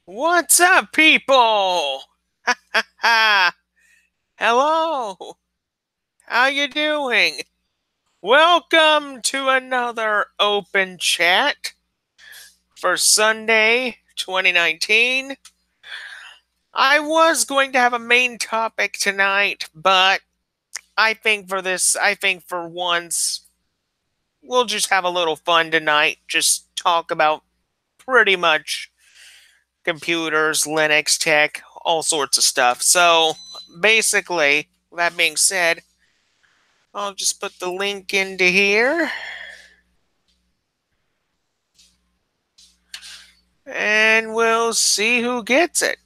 What's up, people? Hello. How you doing? Welcome to another open chat for Sunday 2019. I was going to have a main topic tonight, but I think for once we'll just have a little fun tonight. Just talk about pretty much computers, Linux, tech, all sorts of stuff. So, basically, that being said, I'll just put the link into here. And we'll see who gets it.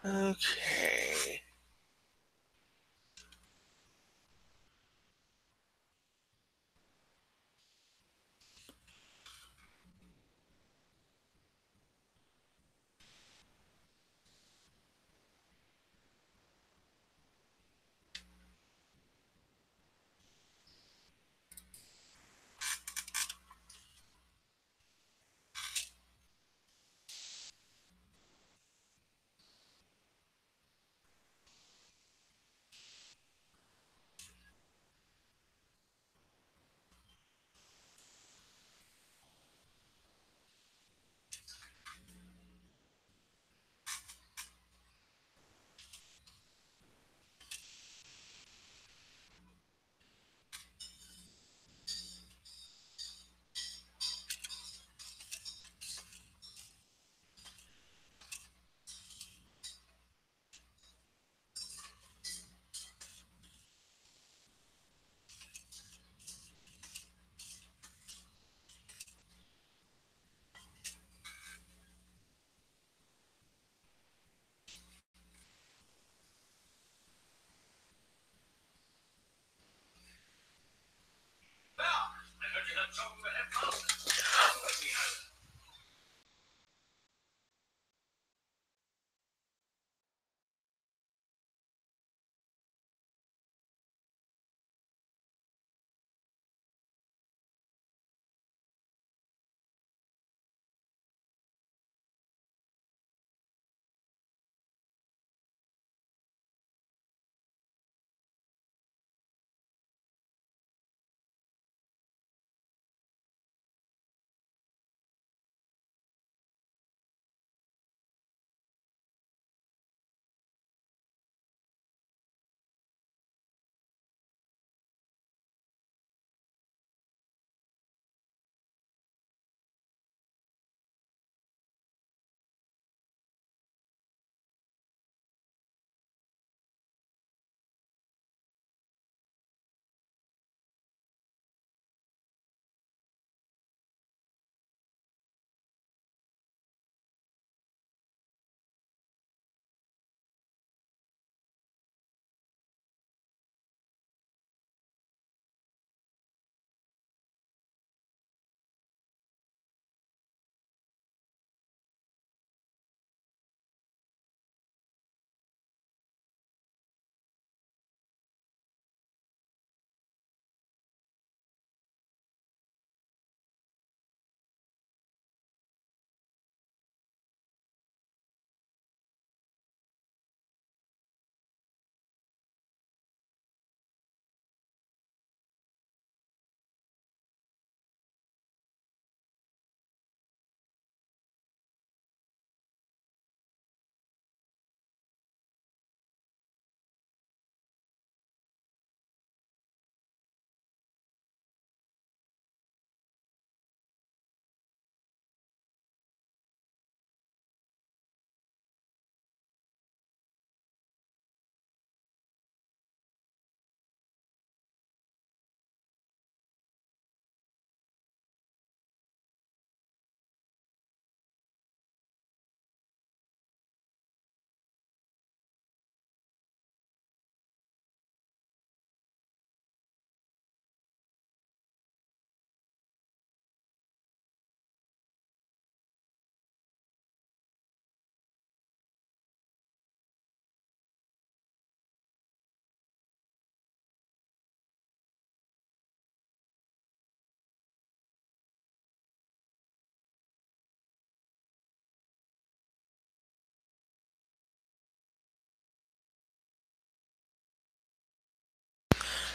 Okay.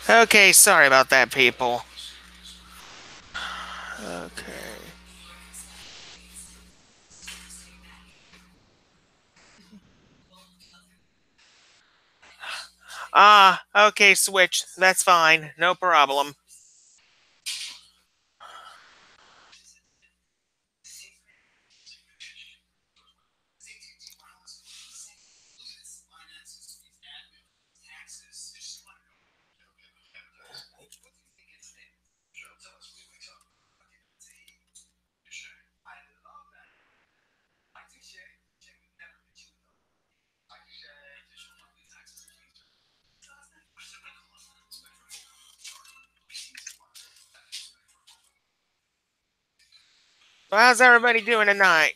Okay, sorry about that, people. Okay. Okay, switch. That's fine. No problem. Well, how's everybody doing tonight?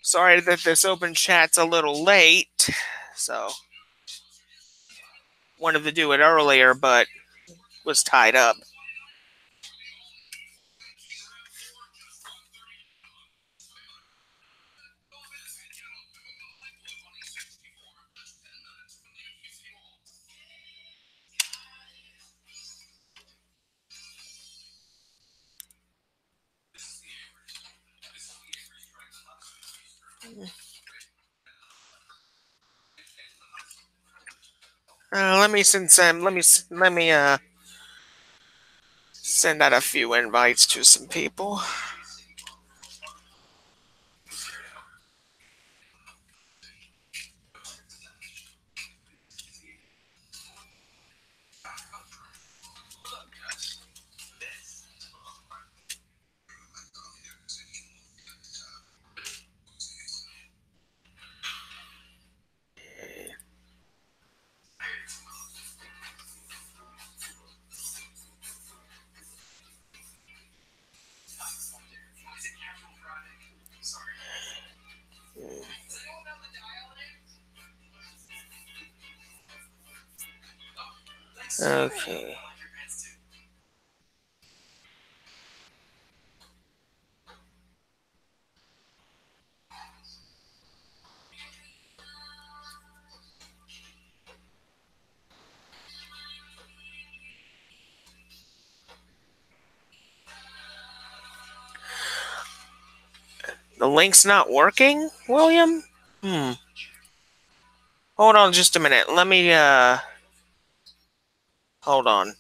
Sorry that this open chat's a little late. So, wanted to do it earlier, but was tied up. Let me send some. Let me send out a few invites to some people. Okay. The link's not working, William? Hold on just a minute. Let me, hold on.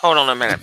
Hold on a minute.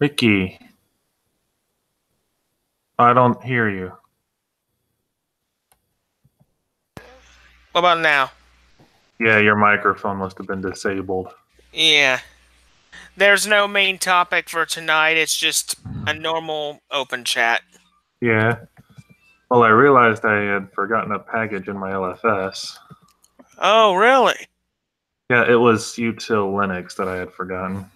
Ricky, I don't hear you. What about now? Yeah, your microphone must have been disabled. Yeah. There's no main topic for tonight. It's just a normal open chat. Yeah. Well, I realized I had forgotten a package in my LFS. Oh, really? Yeah, it was util Linux that I had forgotten.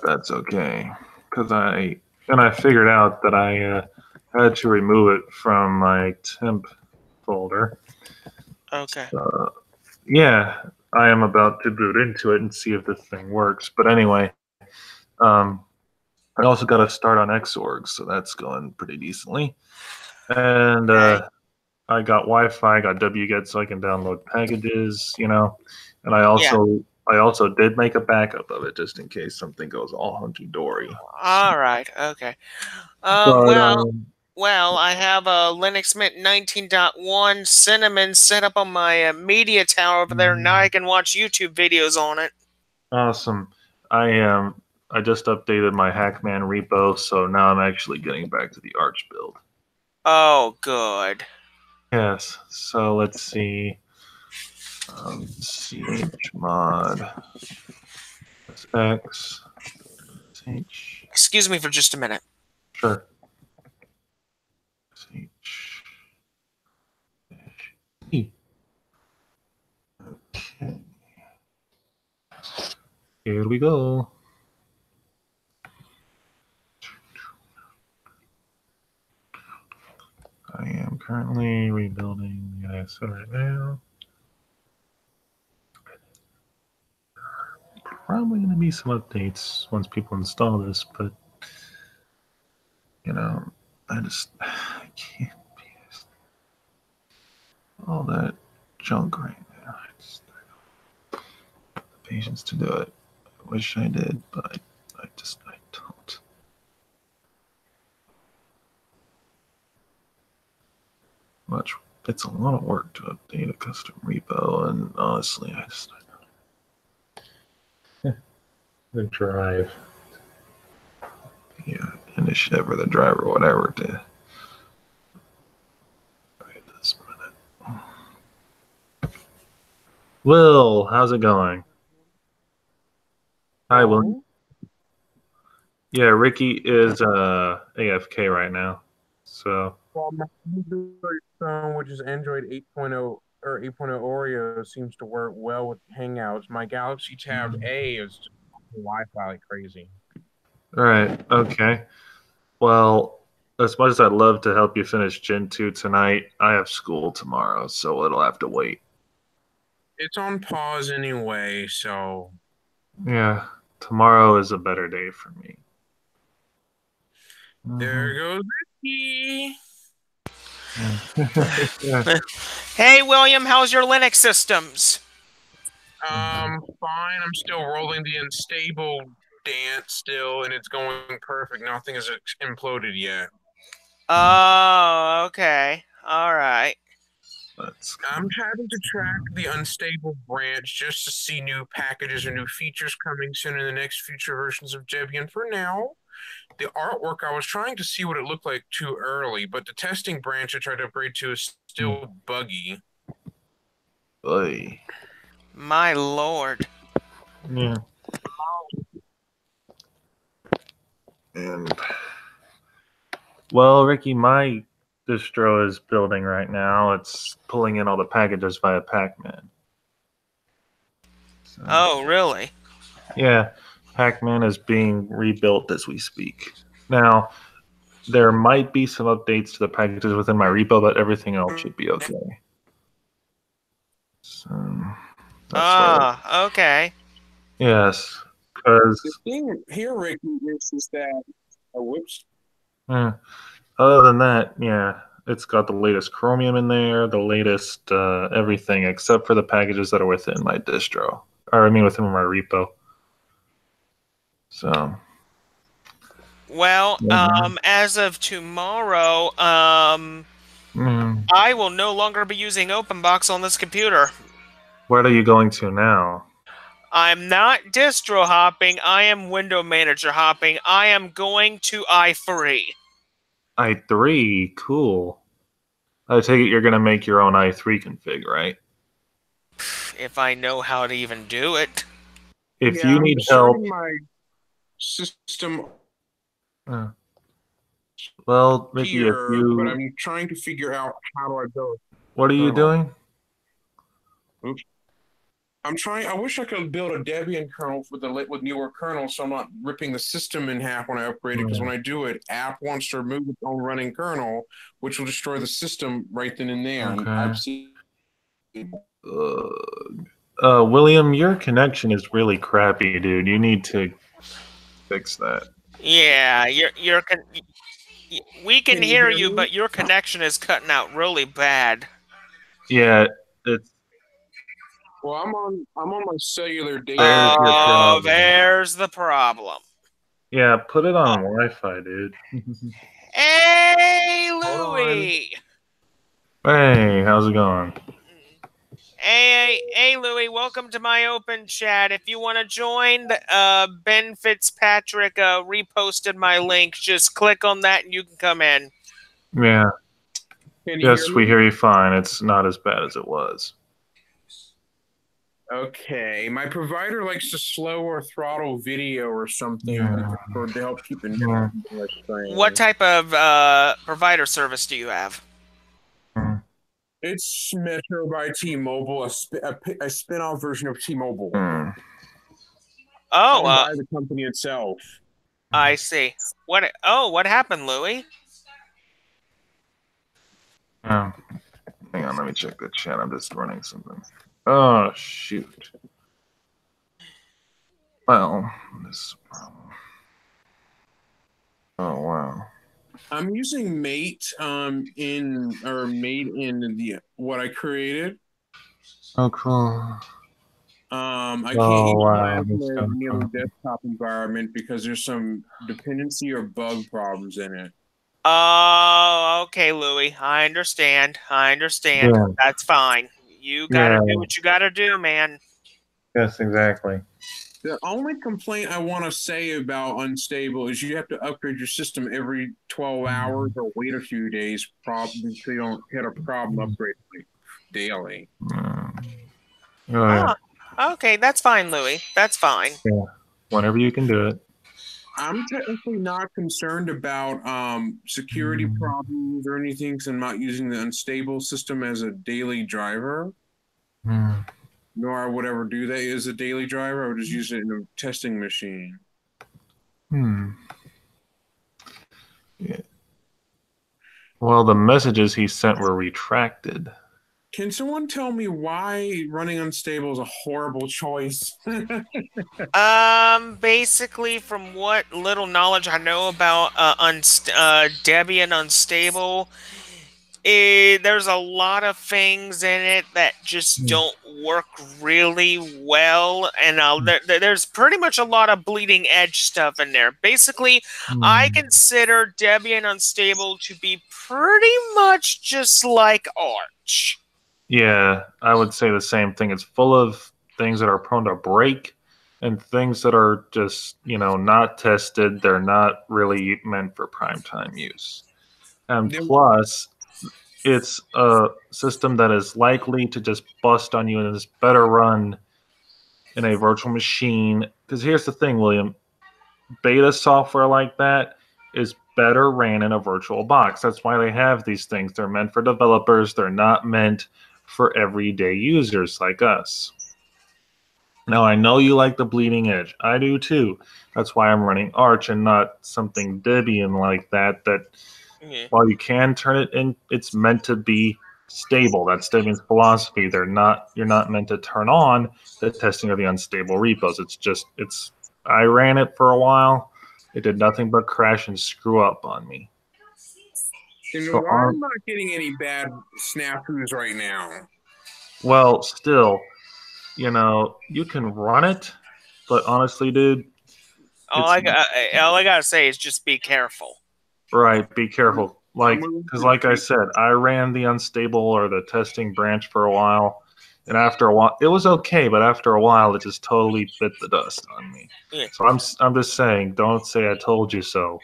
That's okay, because I figured out that I had to remove it from my temp folder. Okay. Yeah, I am about to boot into it and see if this thing works. But anyway, um, I also got to start on Xorg, so that's going pretty decently. And Okay. I got Wi-Fi, I got wget, so I can download packages, And Yeah. I also did make a backup of it just in case something goes all hunky dory. All right. Okay. But Well, I have a Linux Mint 19.1 Cinnamon set up on my media tower over there. Now I can watch YouTube videos on it. awesome. I just updated my Hackman repo, so now I'm actually getting back to the Arch build. Oh, good. Yes. So let's see. Chmod x sh. Excuse me for just a minute. Sure. Okay. Here we go. I am currently rebuilding the ISO right now. Probably going to be some updates once people install this, but I can't be all that junk right now. I just don't have the patience to do it. I wish I did, but I don't. It's a lot of work to update a custom repo, and honestly, I don't. The drive. Yeah, initiative or the driver, whatever, to wait this minute. Will, how's it going? Hi, Will. Yeah, Ricky is AFK right now. So Well, my Android phone, which is Android 8.0 or 8.0 Oreo, seems to work well with Hangouts. My Galaxy Tab A is Wi-Fi like crazy. all right, okay. Well, as much as I'd love to help you finish Gen 2 tonight, I have school tomorrow, so it'll have to wait. It's on pause anyway, so Yeah, tomorrow is a better day for me. there goes Ricky. Hey, William, how's your Linux systems? Fine. I'm still rolling the unstable dance still, and it's going perfect. Nothing has imploded yet. Oh, okay. All right. I'm having to track the unstable branch just to see new packages or new features coming soon in the next future versions of Debian. For now, the artwork, I was trying to see what it looked like too early, but the testing branch I tried to upgrade to is still buggy. Oy. My lord. Yeah. And well, Ricky, my distro is building right now. It's pulling in all the packages via Pacman. So, Oh, really? yeah, Pacman is being rebuilt as we speak. Now, there might be some updates to the packages within my repo, but everything else should be okay. So that's okay. Yes, because The thing here, Ricky, is that whoops. Other than that, yeah, it's got the latest Chromium in there, the latest everything except for the packages that are within my distro, or I mean within my repo. So, Well, as of tomorrow, I will no longer be using OpenBox on this computer. Where are you going to now? I'm not distro hopping. I am window manager hopping. I am going to i3. i3, cool. I take it you're going to make your own i3 config, right? If I know how to even do it. If you need help, my system well, Mickey, here, if you, but I'm trying to figure out how do I build. What are you doing? Oops. I wish I could build a Debian kernel with newer kernels, so I'm not ripping the system in half when I upgrade it. Because when I do it, app wants to remove its own running kernel, which will destroy the system right then and there. Okay. And I've seen. William, your connection is really crappy, dude. You need to fix that. Yeah, we can hear you, me? but your connection is cutting out really bad. Yeah, it's. Well, I'm on my cellular data. There's your problem. There's the problem. Yeah, put it on Wi-Fi, dude. Hey, Louie. Hey, how's it going? Hey, Louie, welcome to my open chat. If you want to join, Ben Fitzpatrick reposted my link. Just click on that and you can come in. Yeah. Yes, we me? hear you fine. It's not as bad as it was. Okay, my provider likes to slow or throttle video or something to help keep it Yeah. What type of provider service do you have? It's Metro by T-Mobile, a spin-off version of T-Mobile. Oh, by the company itself. I see. What happened, Louie? Hang on, let me check the chat. I'm just running something. Oh, shoot. Well, this problem. Oh, wow. I'm using Mate in the what I created. Oh, cool. I can't use wow, my nearly desktop environment because there's some dependency or bug problems in it. Oh, okay, Louie. I understand. Yeah. That's fine. You gotta do what you gotta do, man. Yes, exactly. The only complaint I want to say about Unstable is you have to upgrade your system every 12 hours or wait a few days, probably so you don't hit a problem upgrade daily. Okay, that's fine, Louie. That's fine. Yeah, whenever you can do it. I'm technically not concerned about security problems or anything because I'm not using the Unstable system as a daily driver. Nor I would ever do that as a daily driver. I would just use it in a testing machine. Yeah. Well, the messages he sent were retracted. Can someone tell me why running Unstable is a horrible choice? Basically, from what little knowledge I know about Debian Unstable, there's a lot of things in it that just don't work really well, and there's pretty much a lot of bleeding edge stuff in there. Basically, I consider Debian Unstable to be pretty much just like Arch. Yeah, I would say the same thing. It's full of things that are prone to break and things that are just, not tested. They're not really meant for primetime use. And plus, it's a system that is likely to just bust on you and is better run in a virtual machine. Because here's the thing, William. Beta software like that is better ran in a virtual box. That's why they have these things. They're meant for developers. They're not meant for everyday users like us. Now, I know you like the bleeding edge. I do too. That's why I'm running Arch and not something Debian like that. While you can turn it in, it's meant to be stable. That's Debian's philosophy. You're not meant to turn on the testing of the unstable repos. I ran it for a while. It did nothing but crash and screw up on me. So why am I not getting any bad snafus right now? Well, still, you can run it, but honestly, dude, all I gotta say is just be careful. Right, be careful. Because like I said, I ran the unstable or the testing branch for a while, And after a while, it was okay, but after a while, it just totally bit the dust on me. Yeah. So I'm just saying, don't say I told you so.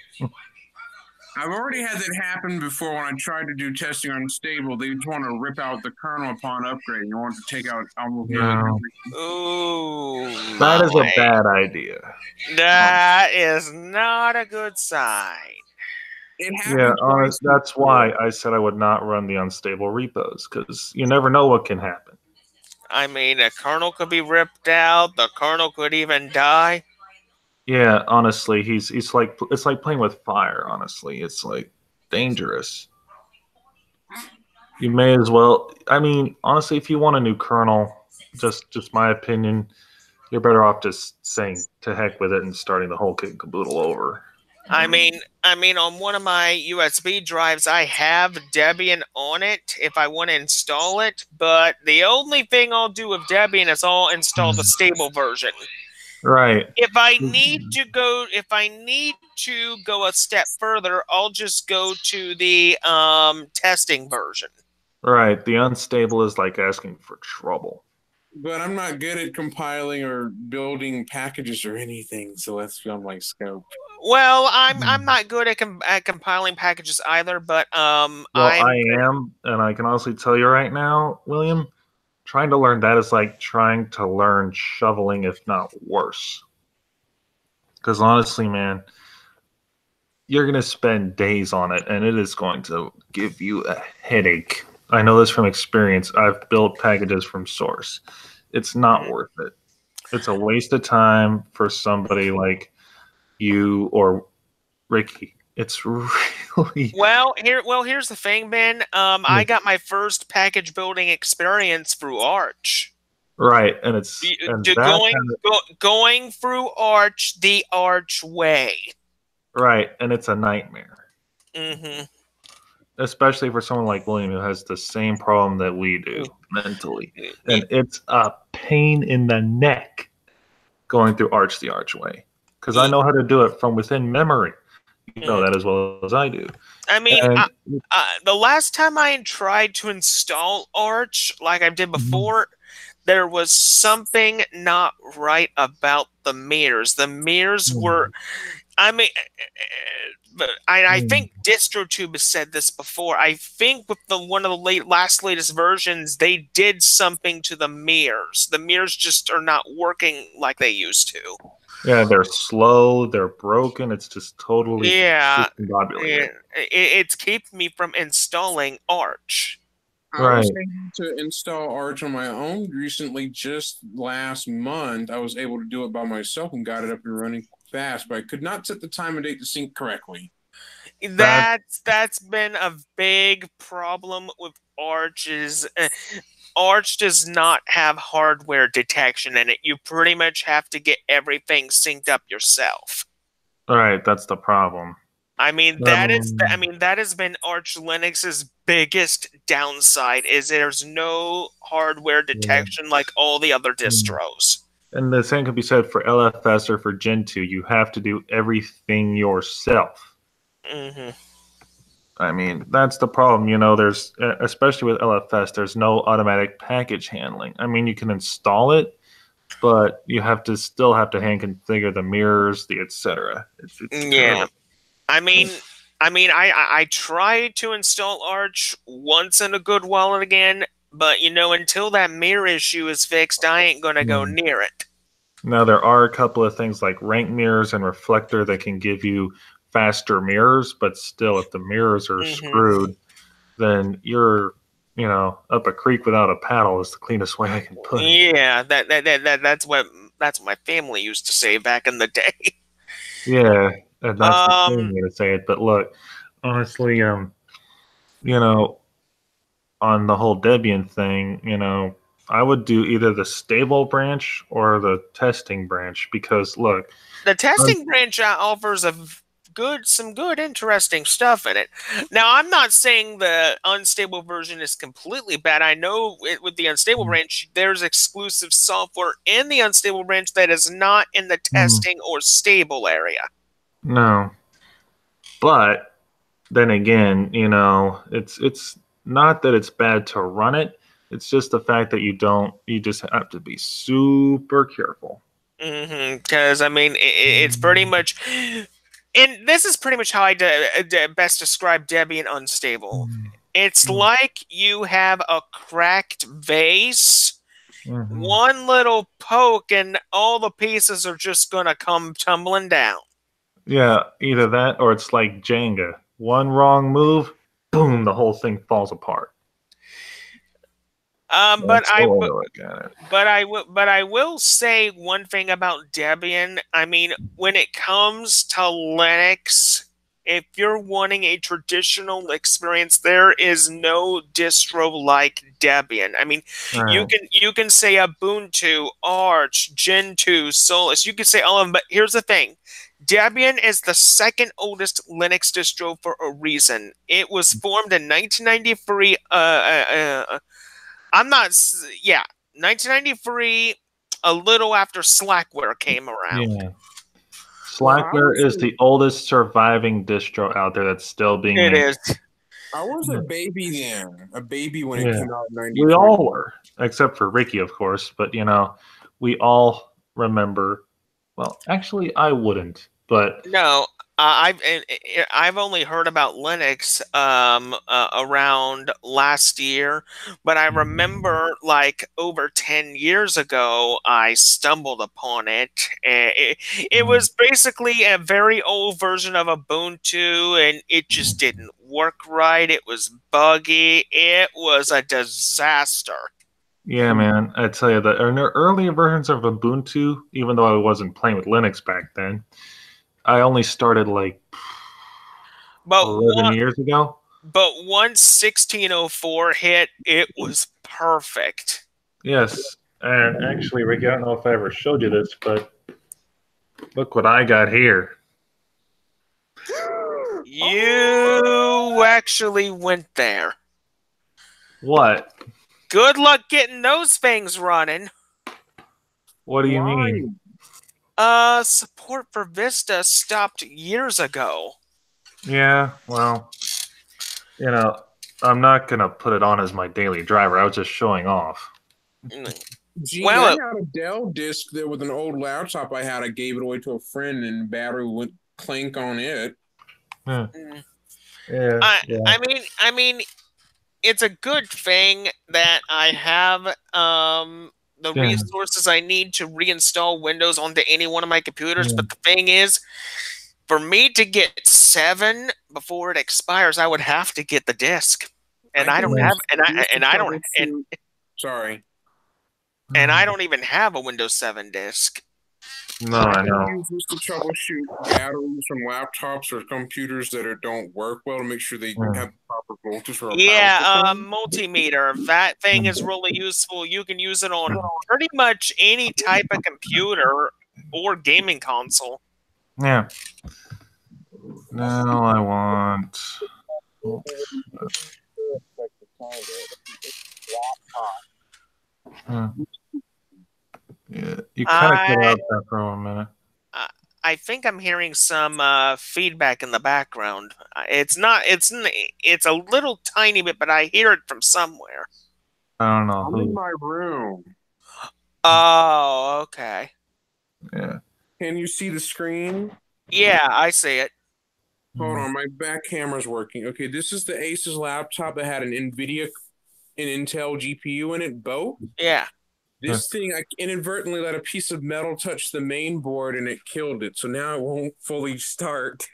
I've already had that happen before when I tried to do testing on stable. They just want to rip out the kernel upon upgrading. They want to take out almost nearly No. everything. Ooh, That is a my. bad idea. That is not a good sign. It Yeah, happened twice that's before. why I said I would not run the unstable repos, because you never know what can happen. I mean, a kernel could be ripped out. The kernel could even die. Yeah, honestly, he's like it's like playing with fire. Honestly, it's like dangerous. You may as well. I mean, honestly, if you want a new kernel, just my opinion, you're better off just saying to heck with it and starting the whole kit and caboodle over. I mean, on one of my USB drives, I have Debian on it if I want to install it. But the only thing I'll do with Debian is I'll install the stable version. Right. If I need to go a step further, I'll just go to the testing version. Right. The unstable is like asking for trouble. But I'm not good at compiling or building packages or anything, so that's beyond my scope. Well, I'm not good at compiling packages either, but Well, I am, and I can honestly tell you right now, William, trying to learn that is like trying to learn shoveling, if not worse. Because honestly, man, you're going to spend days on it, and it is going to give you a headache. I know this from experience. I've built packages from source. It's not worth it. It's a waste of time for somebody like you or Ricky. It's really here's the thing, Ben. I got my first package building experience through Arch. right, and going through Arch the Arch way. Right, and it's a nightmare. Mm-hmm. Especially for someone like William who has the same problem that we do mentally. And it's a pain in the neck going through Arch the Arch way. Because I know how to do it from within memory. You know that as well as I do. I mean, the last time I tried to install Arch, like I did before, there was something not right about the mirrors. The mirrors were... I mean, but I think DistroTube has said this before. I think with one of the latest versions, they did something to the mirrors. The mirrors just are not working like they used to. Yeah, they're slow. They're broken. It's just totally discombobulated. It's keeping me from installing Arch. I was able to install Arch on my own recently. Just last month, I was able to do it by myself and got it up and running fast, but I could not set the time and date to sync correctly. That's been a big problem with Arch. Arch does not have hardware detection in it. You pretty much have to get everything synced up yourself. All right, that's the problem. I mean, that has been Arch Linux's biggest downside, is there's no hardware detection like all the other distros. And the same can be said for LFS or for Gentoo. You have to do everything yourself. I mean, that's the problem. You know, there's, especially with LFS, there's no automatic package handling. I mean, you can install it, but you still have to hand configure the mirrors, the etc. Yeah. I mean, I tried to install Arch once in a good while again, but, you know, until that mirror issue is fixed, I ain't going to go near it. Now, there are a couple of things like rank mirrors and reflector that can give you faster mirrors, but still, if the mirrors are screwed, then you're, you know, up a creek without a paddle is the cleanest way I can put it. Yeah, that's what my family used to say back in the day. Yeah, that's the same way to say it. But look, honestly, you know, on the whole Debian thing, you know, I would do either the stable branch or the testing branch because, look, the testing branch offers some good, interesting stuff in it. Now, I'm not saying the unstable version is completely bad. I know with the unstable branch, there's exclusive software in the unstable branch that is not in the testing or stable area. No, but then again, you know, it's not that it's bad to run it. It's just the fact that you just have to be super careful. Because I mean, it's pretty much, and this is pretty much how I best describe Debian Unstable. It's like you have a cracked vase, one little poke, and all the pieces are just gonna come tumbling down. Yeah, either that or it's like Jenga. One wrong move, boom, the whole thing falls apart. But I will say one thing about Debian. I mean, when it comes to Linux, if you're wanting a traditional experience, there is no distro like Debian. I mean, you can say Ubuntu, Arch, Gentoo, Solus. You can say all of them, but here's the thing. Debian is the second oldest Linux distro for a reason. It was formed in 1993. 1993, a little after Slackware came around. Yeah. Slackware is the oldest surviving distro out there that's still being made. It is. I was a baby then. A baby when it came out in 93. We all were, except for Ricky, of course. But, we all remember. Well, actually, I wouldn't. But no, I've only heard about Linux around last year, but I remember like over 10 years ago I stumbled upon it. It was basically a very old version of Ubuntu, and it just didn't work right. It was buggy. It was a disaster. Yeah, man, I tell you, the earlier versions of Ubuntu, even though I wasn't playing with Linux back then, I only started like 11 years ago. But once 1604 hit, it was perfect. Yes, and actually, Ricky, I don't know if I ever showed you this, but look what I got here. You actually went there. What? Good luck getting those things running. What do you mean? Support for Vista stopped years ago. Yeah, well, I'm not going to put it on as my daily driver. I was just showing off. Gee, I had a Dell disc there with an old laptop I had. I gave it away to a friend, and battery went clank on it. Yeah. I mean, it's a good thing that I have the resources I need to reinstall Windows onto any one of my computers. But the thing is, for me to get 7 before it expires, I would have to get the disc, and I don't have, sorry, and I don't even have a Windows 7 disc. No, I know. Use this to troubleshoot batteries from laptops or computers that don't work well to make sure they have the proper voltage for a multimeter. That thing is really useful. You can use it on pretty much any type of computer or gaming console. Yeah. Now I want. Yeah, you kind of cut out there for a minute. I think I'm hearing some feedback in the background. It's a little tiny bit, but I hear it from somewhere. I don't know. I'm in my room. Oh, okay. Yeah. Can you see the screen? Yeah, I see it. Hold on, my back camera's working. Okay, this is the Asus laptop that had an NVIDIA and Intel GPU in it, both. Yeah. This thing, I inadvertently let a piece of metal touch the main board and it killed it. So now it won't fully start.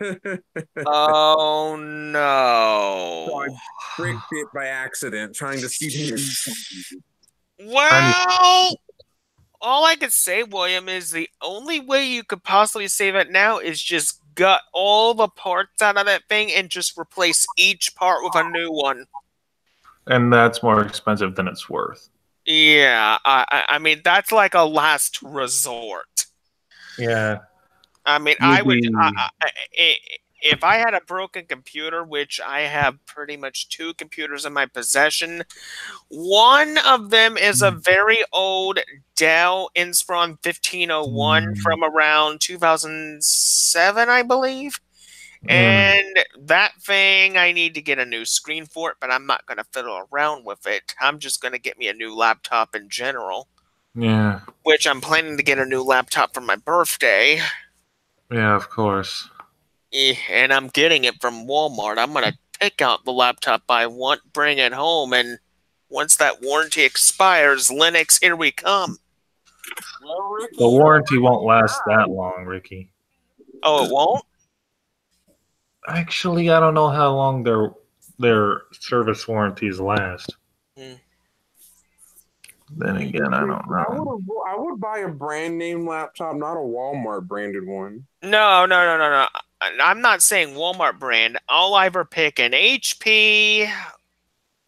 Oh, no. So I bricked it by accident trying to see. Well, all I could say, William, is the only way you could possibly save it now is just gut all the parts out of that thing and just replace each part with a new one. And that's more expensive than it's worth. Yeah, I mean, that's like a last resort. Yeah. I mean, if I had a broken computer, which I have pretty much 2 computers in my possession, one of them is a very old Dell Inspiron 1501 from around 2007, I believe. And that thing, I need to get a new screen for it, but I'm not going to fiddle around with it. I'm just going to get me a new laptop in general. Yeah. Which I'm planning to get a new laptop for my birthday. Yeah, of course. And I'm getting it from Walmart. I'm going to pick out the laptop I want, bring it home, and once that warranty expires, Linux, here we come. Well, Ricky, The warranty won't last that long, Ricky. Oh, it won't? Actually, I don't know how long their service warranties last. Then again, I don't know. I would buy a brand name laptop, not a Walmart branded one. No. I'm not saying Walmart brand. I'll either pick an HP.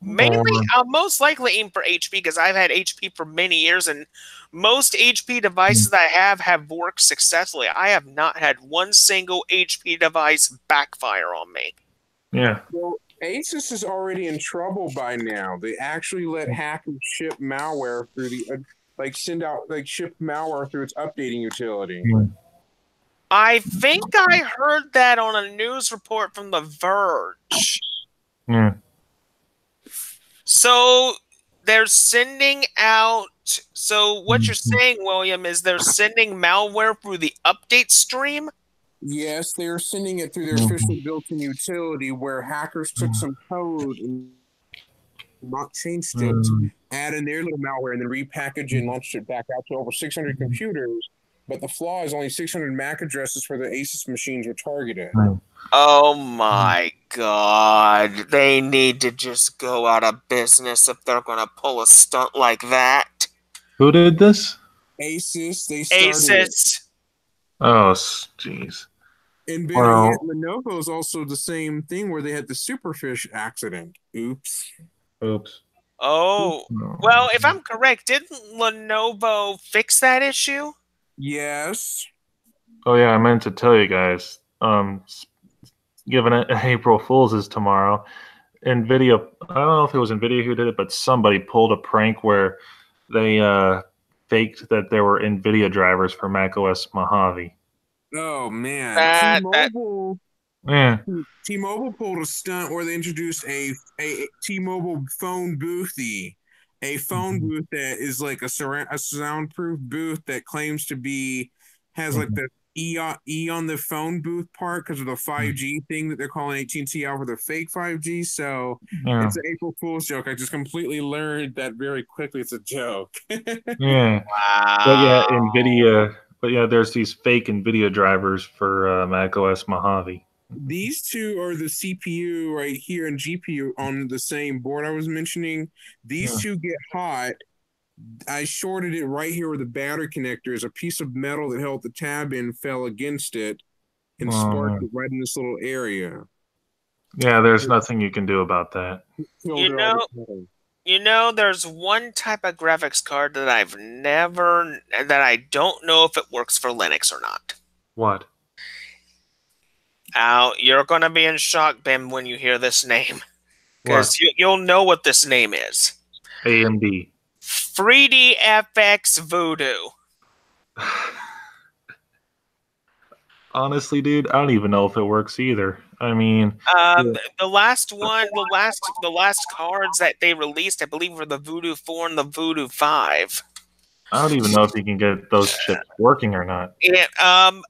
Mainly, I'll most likely aim for HP because I've had HP for many years, and most HP devices I have worked successfully. I have not had one single HP device backfire on me. Yeah. Well, Asus is already in trouble by now. They actually let hackers ship malware through the ship malware through its updating utility. I think I heard that on a news report from The Verge. Yeah. So they're sending out. So what you're saying, William, is they're sending malware through the update stream? Yes, they are sending it through their official built-in utility where hackers took some code and not changed it, add in their little malware, and then repackage it and launched it back out to over 600 computers. But the flaw is only 600 MAC addresses for the Asus machines were targeted. Oh my God. They need to just go out of business if they're going to pull a stunt like that. Who did this? Asus. They started Asus. Oh, jeez. And better yet, Lenovo is also the same thing where they had the Superfish accident. Oops. Oh. Well, if I'm correct, didn't Lenovo fix that issue? Yes. Oh yeah, I meant to tell you guys. Given April Fool's is tomorrow, NVIDIA. I don't know if it was NVIDIA who did it, but somebody pulled a prank where they faked that there were NVIDIA drivers for macOS Mojave. Oh man, T-Mobile pulled a stunt where they introduced a T-Mobile phone boothy. A phone booth that is like a soundproof booth that claims to has like the E on the phone booth part because of the 5G thing that they're calling AT&T out for the fake 5G. So it's an April Fool's joke. I just completely learned that very quickly. It's a joke. Yeah. Wow. But yeah, NVIDIA. But yeah, there's these fake NVIDIA drivers for macOS Mojave. These two are the CPU right here and GPU on the same board I was mentioning. These two get hot. I shorted it right here where the battery connector is. A piece of metal that held the tab in fell against it and sparked it right in this little area. Yeah, there's nothing you can do about that. You know, there's one type of graphics card that I don't know if it works for Linux or not. What? You're going to be in shock, Ben, when you hear this name. Because you'll know what this name is. AMD. 3DFX Voodoo. Honestly, dude, I don't even know if it works either. I mean, the last cards that they released, I believe, were the Voodoo 4 and the Voodoo 5. I don't even know if you can get those chips working or not. Yeah,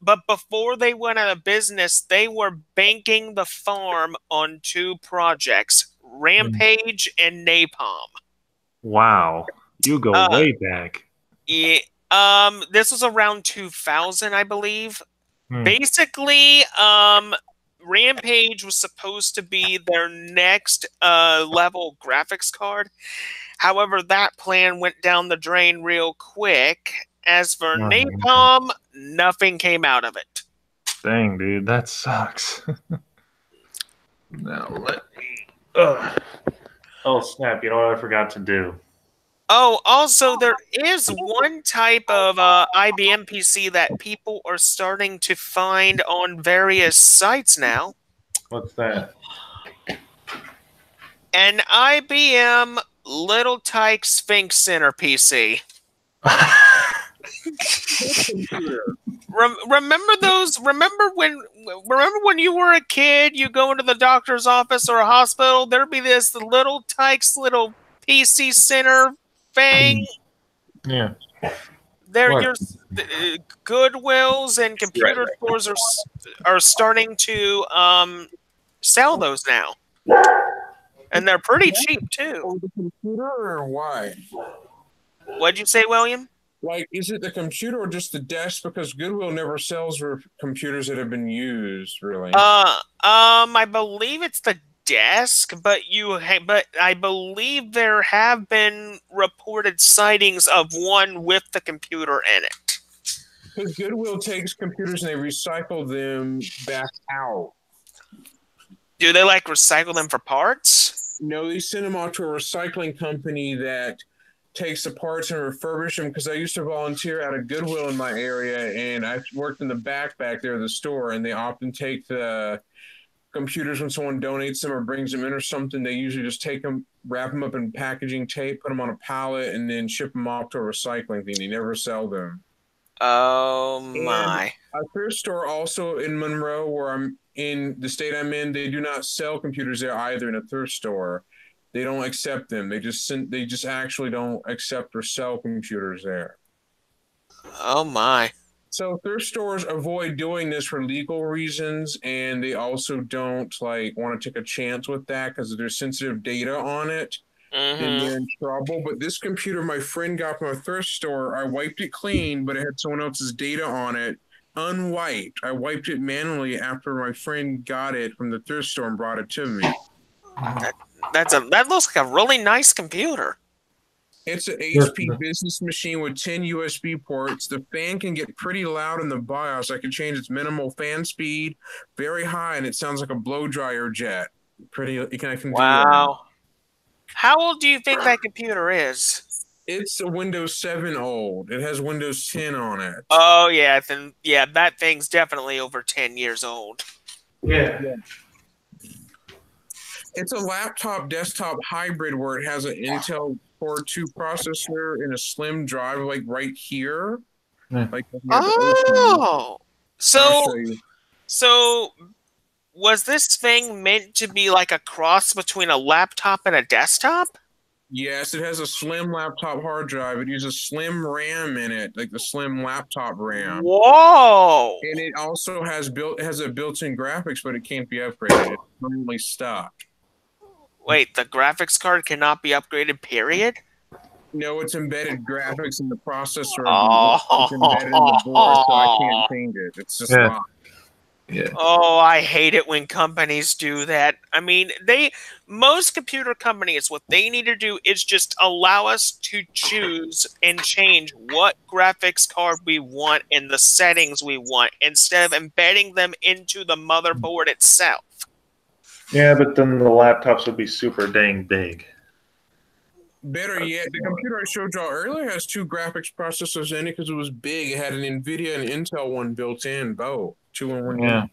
but before they went out of business, they were banking the farm on two projects, Rampage and Napalm. Wow. You go way back. Yeah, this was around 2000, I believe. Basically, Rampage was supposed to be their next level graphics card. However, that plan went down the drain real quick. As for Napalm, nothing came out of it. Dang, dude, that sucks. Now let me... Oh, snap. You know what I forgot to do? Oh, also, there is one type of IBM PC that people are starting to find on various sites now. What's that? An IBM Little Tyke Sphinx Center PC. remember those? Remember when you were a kid, you go into the doctor's office or a hospital, there'd be this little Tykes little PC center thing. Yeah. There, What? your Goodwills and computer stores are starting to sell those now, and they're pretty cheap too. Or the computer, or why? What'd you say, William? Like, is it the computer or just the desk? Because Goodwill never sells computers that have been used, really. I believe it's the desk, but I believe there have been reported sightings of one with the computer in it. Because Goodwill takes computers and they recycle them back out. Do they like recycle them for parts? No, they send them off to a recycling company that takes the parts and refurbish them. Because I used to volunteer at a Goodwill in my area, and I worked in the back there of the store, and they often take the computers when someone donates them or brings them in or something. They usually just take them, wrap them up in packaging tape, put them on a pallet, and then ship them off to a recycling thing. They never sell them. Oh my. And a thrift store also in Monroe, where I'm in the state I'm in, they do not sell computers there either in a thrift store. They don't accept them. They just actually don't accept or sell computers there. Oh my. So thrift stores avoid doing this for legal reasons, and they also don't want to take a chance with that because there's sensitive data on it. Then they're in trouble. But this computer my friend got from a thrift store, I wiped it clean, but it had someone else's data on it, unwiped. I wiped it manually after my friend got it from the thrift store and brought it to me. That looks like a really nice computer. It's an HP business machine with 10 USB ports. The fan can get pretty loud in the BIOS. I can change its minimal fan speed very high, and it sounds like a blow dryer jet. I can wow. How old do you think that computer is? It's a Windows 7 old. It has Windows 10 on it. Oh yeah, then yeah, that thing's definitely over 10 years old. Yeah. It's a laptop desktop hybrid where it has an Intel Core 2 processor and a slim drive right here. Yeah. So was this thing meant to be like a cross between a laptop and a desktop? Yes, it has a slim laptop hard drive. It uses slim RAM in it, like the slim laptop RAM. Whoa! And it also has a built-in graphics, but it can't be upgraded. It's permanently stuck. Wait, the graphics card cannot be upgraded, period? No, it's embedded graphics in the processor. It's embedded in the board, so I can't change it. It's just locked. Yeah. Oh, I hate it when companies do that. I mean, most computer companies, what they need to do is just allow us to choose and change what graphics card we want and the settings we want instead of embedding them into the motherboard itself. Yeah, but then the laptops would be super dang big. Better yet, the computer I showed y'all earlier has 2 graphics processors in it because it was big. It had an NVIDIA and Intel one built in, both. 2 in 1. Yeah.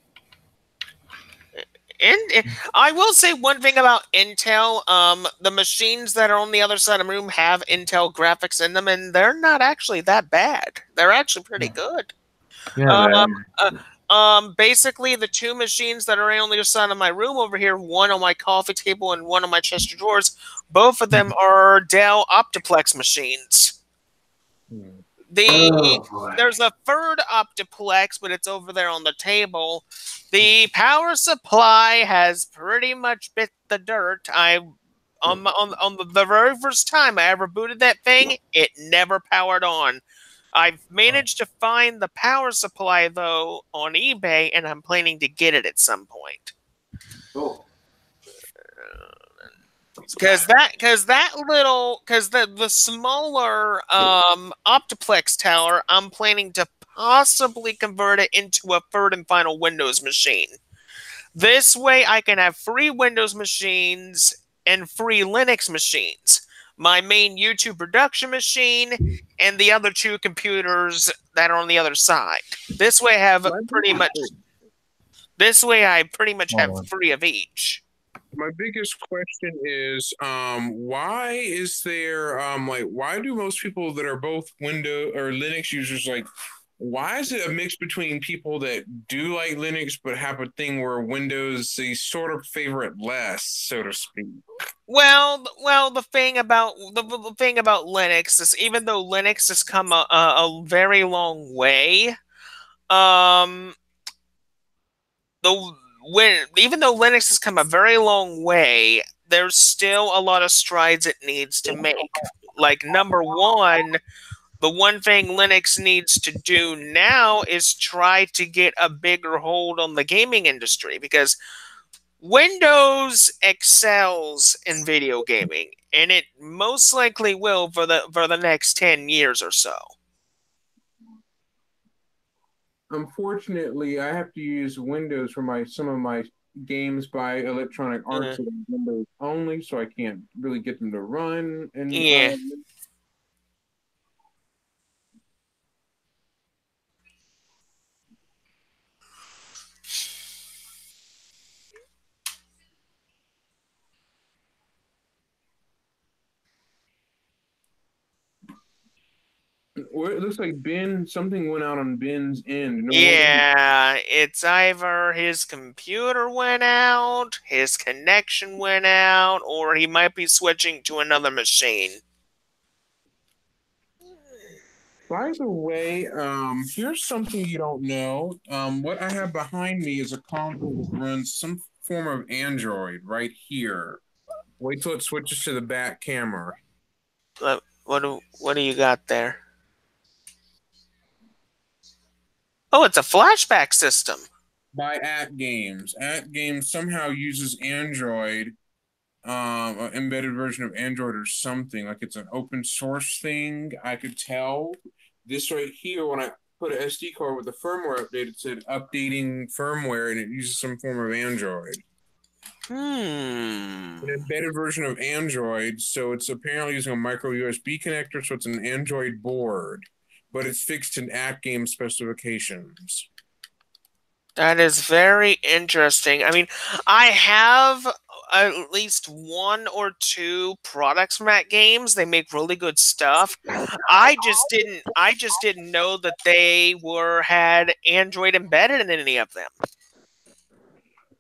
And I will say one thing about Intel. The machines that are on the other side of the room have Intel graphics in them, and they're not actually that bad. They're actually pretty good. Yeah. Basically, the 2 machines that are on the other side of my room over here, one on my coffee table and one on my chest of drawers, both of them are Dell Optiplex machines. There's a third Optiplex, but it's over there on the table. The power supply has pretty much bit the dirt. On the very first time I ever booted that thing, it never powered on. I've managed to find the power supply, though, on eBay, and I'm planning to get it at some point. Cool. Because the smaller Optiplex tower, I'm planning to possibly convert it into a third and final Windows machine. This way, I can have free Windows machines and free Linux machines. My main YouTube production machine, and the other 2 computers that are on the other side. This way, I pretty much have 3 of each. My biggest question is, why is there why do most people that are both Windows or Linux users Why is it a mix between people that do like Linux but have a thing where Windows they sort of favor it less, so to speak? Well, the thing about Linux is even though Linux has come a very long way, um, the when even though Linux has come a very long way, there's still a lot of strides it needs to make. Like number one, the one thing Linux needs to do now is try to get a bigger hold on the gaming industry because Windows excels in video gaming, and it most likely will for the next 10 years or so. Unfortunately, I have to use Windows for my some of my games by Electronic Uh, Arts that are Windows only, so I can't really get them to run. And yeah. Well, it looks like Ben, something went out on Ben's end. No wonder Yeah, it's either his computer went out, his connection went out, or he might be switching to another machine. By the way, here's something you don't know. What I have behind me is a console that runs some form of Android right here. Wait till it switches to the back camera. What do you got there? Oh, it's a flashback system. By At Games. At Games somehow uses Android, an embedded version of Android or something. Like it's an open source thing. I could tell. This right here, when I put an SD card with the firmware update, it said updating firmware and it uses some form of Android. An embedded version of Android, so it's apparently using a micro USB connector, so it's an Android board, but it's fixed in At Game specifications. That is very interesting. I mean, I have at least one or two products from At Games. They make really good stuff. I just didn't know that they had Android embedded in any of them.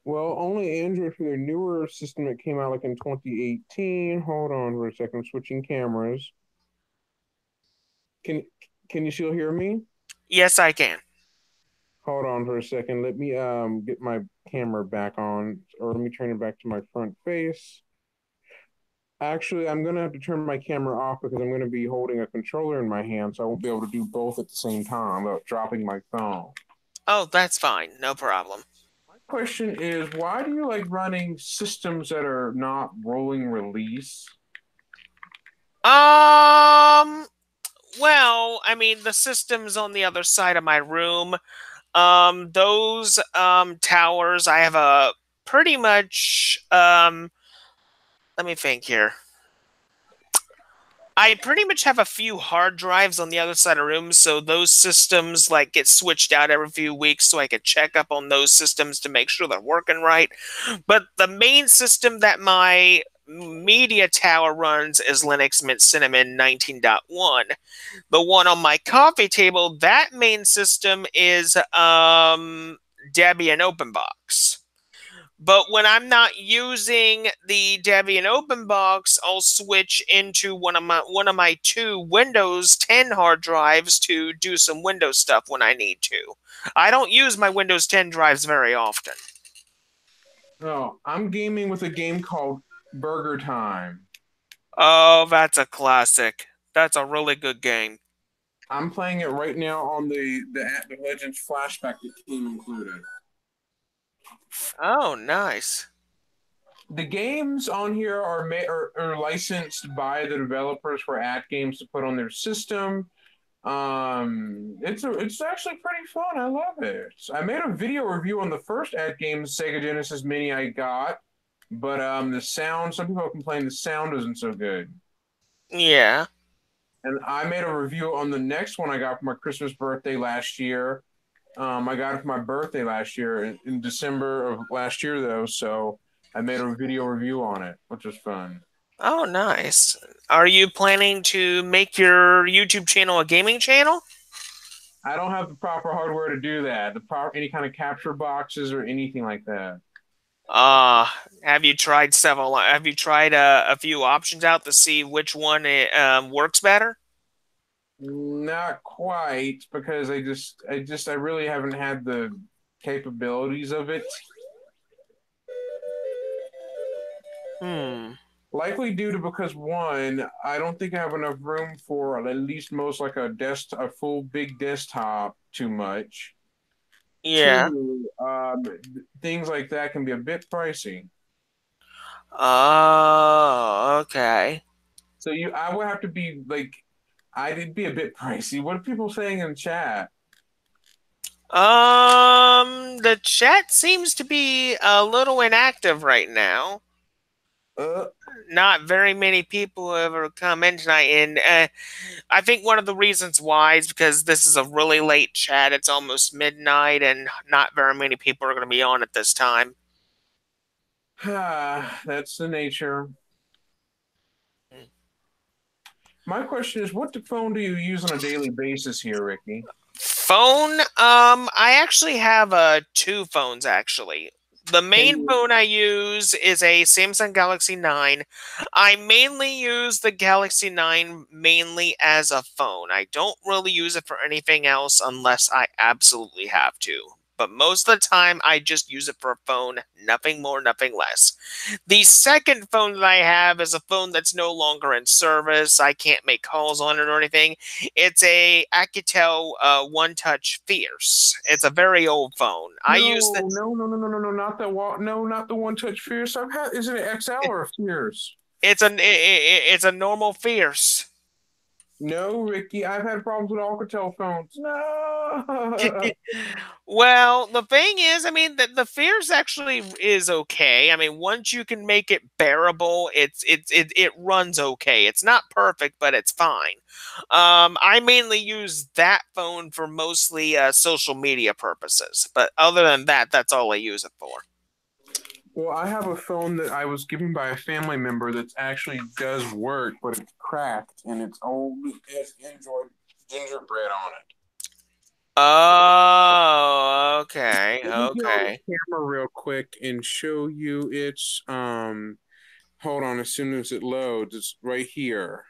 Well, only Android for their newer system that came out like in 2018. Hold on for a second. I'm switching cameras. Can you still hear me? Yes, I can. Hold on for a second. Let me get my camera back on, or let me turn it back to my front face. Actually, I'm gonna have to turn my camera off because I'm gonna be holding a controller in my hand, so I won't be able to do both at the same time without dropping my phone. Oh, that's fine. No problem. My question is, why do you like running systems that are not rolling release? Well, I mean, the system's on the other side of my room. Those towers, I have a pretty much let me think here. I pretty much have a few hard drives on the other side of the room, so those systems like get switched out every few weeks so I could check up on those systems to make sure they're working right. But the main system that my media tower runs is Linux Mint Cinnamon 19.1. The one on my coffee table, that main system is Debian OpenBox. But when I'm not using the Debian OpenBox, I'll switch into one of my two Windows 10 hard drives to do some Windows stuff when I need to. I don't use my Windows 10 drives very often. Oh, I'm gaming with a game called Burger Time. Oh, that's a classic. That's a really good game. I'm playing it right now on the Legends flashback that came included. Oh, nice. The games on here are licensed by the developers for At Games to put on their system. It's actually pretty fun. I love it. I made a video review on the first At Games Sega Genesis Mini I got, but the sound. Some people complain the sound isn't so good. Yeah. And I made a review on the next one I got for my Christmas birthday last year. I got it for my birthday last year in December of last year, though. So I made a video review on it, which was fun. Oh, nice. Are you planning to make your YouTube channel a gaming channel? I don't have the proper hardware to do that. Any kind of capture boxes or anything like that. Have you tried several? Have you tried a few options out to see which one works better? Not quite because I really haven't had the capabilities of it. Hmm. Likely due to because one, I don't think I have enough room for at least most like a full big desktop too much. Yeah. Two, things like that can be a bit pricey. Oh, okay. So I would have to be like, I'd be a bit pricey. What are people saying in chat? The chat seems to be a little inactive right now. Uh, Not very many people have ever come in tonight, and I think one of the reasons why is because this is a really late chat. It's almost midnight, and not very many people are going to be on at this time. that's the nature. My question is, what phone do you use on a daily basis here, Ricky? Phone, I actually have two phones actually. The main phone I use is a Samsung Galaxy 9. I mainly use the Galaxy 9 mainly as a phone. I don't really use it for anything else unless I absolutely have to. But most of the time, I just use it for a phone, nothing more, nothing less. The second phone that I have is a phone that's no longer in service. I can't make calls on it or anything. It's a Alcatel One Touch Fierce. It's a very old phone. I use the No, not the one. No, not the One Touch Fierce. I've had. Is it an XL or a Fierce? it's a normal Fierce. No, Ricky. I've had problems with Alcatel phones. No. Well, the thing is, I mean, the Fierce actually is okay. I mean, once you can make it bearable, it runs okay. It's not perfect, but it's fine. I mainly use that phone for mostly social media purposes, but other than that, that's all I use it for. Well, I have a phone that I was given by a family member that actually does work, but it's cracked and it's old. It has Android gingerbread on it. Oh, okay, Let me get on okay. the camera real quick and show you its hold on, as soon as it loads, it's right here.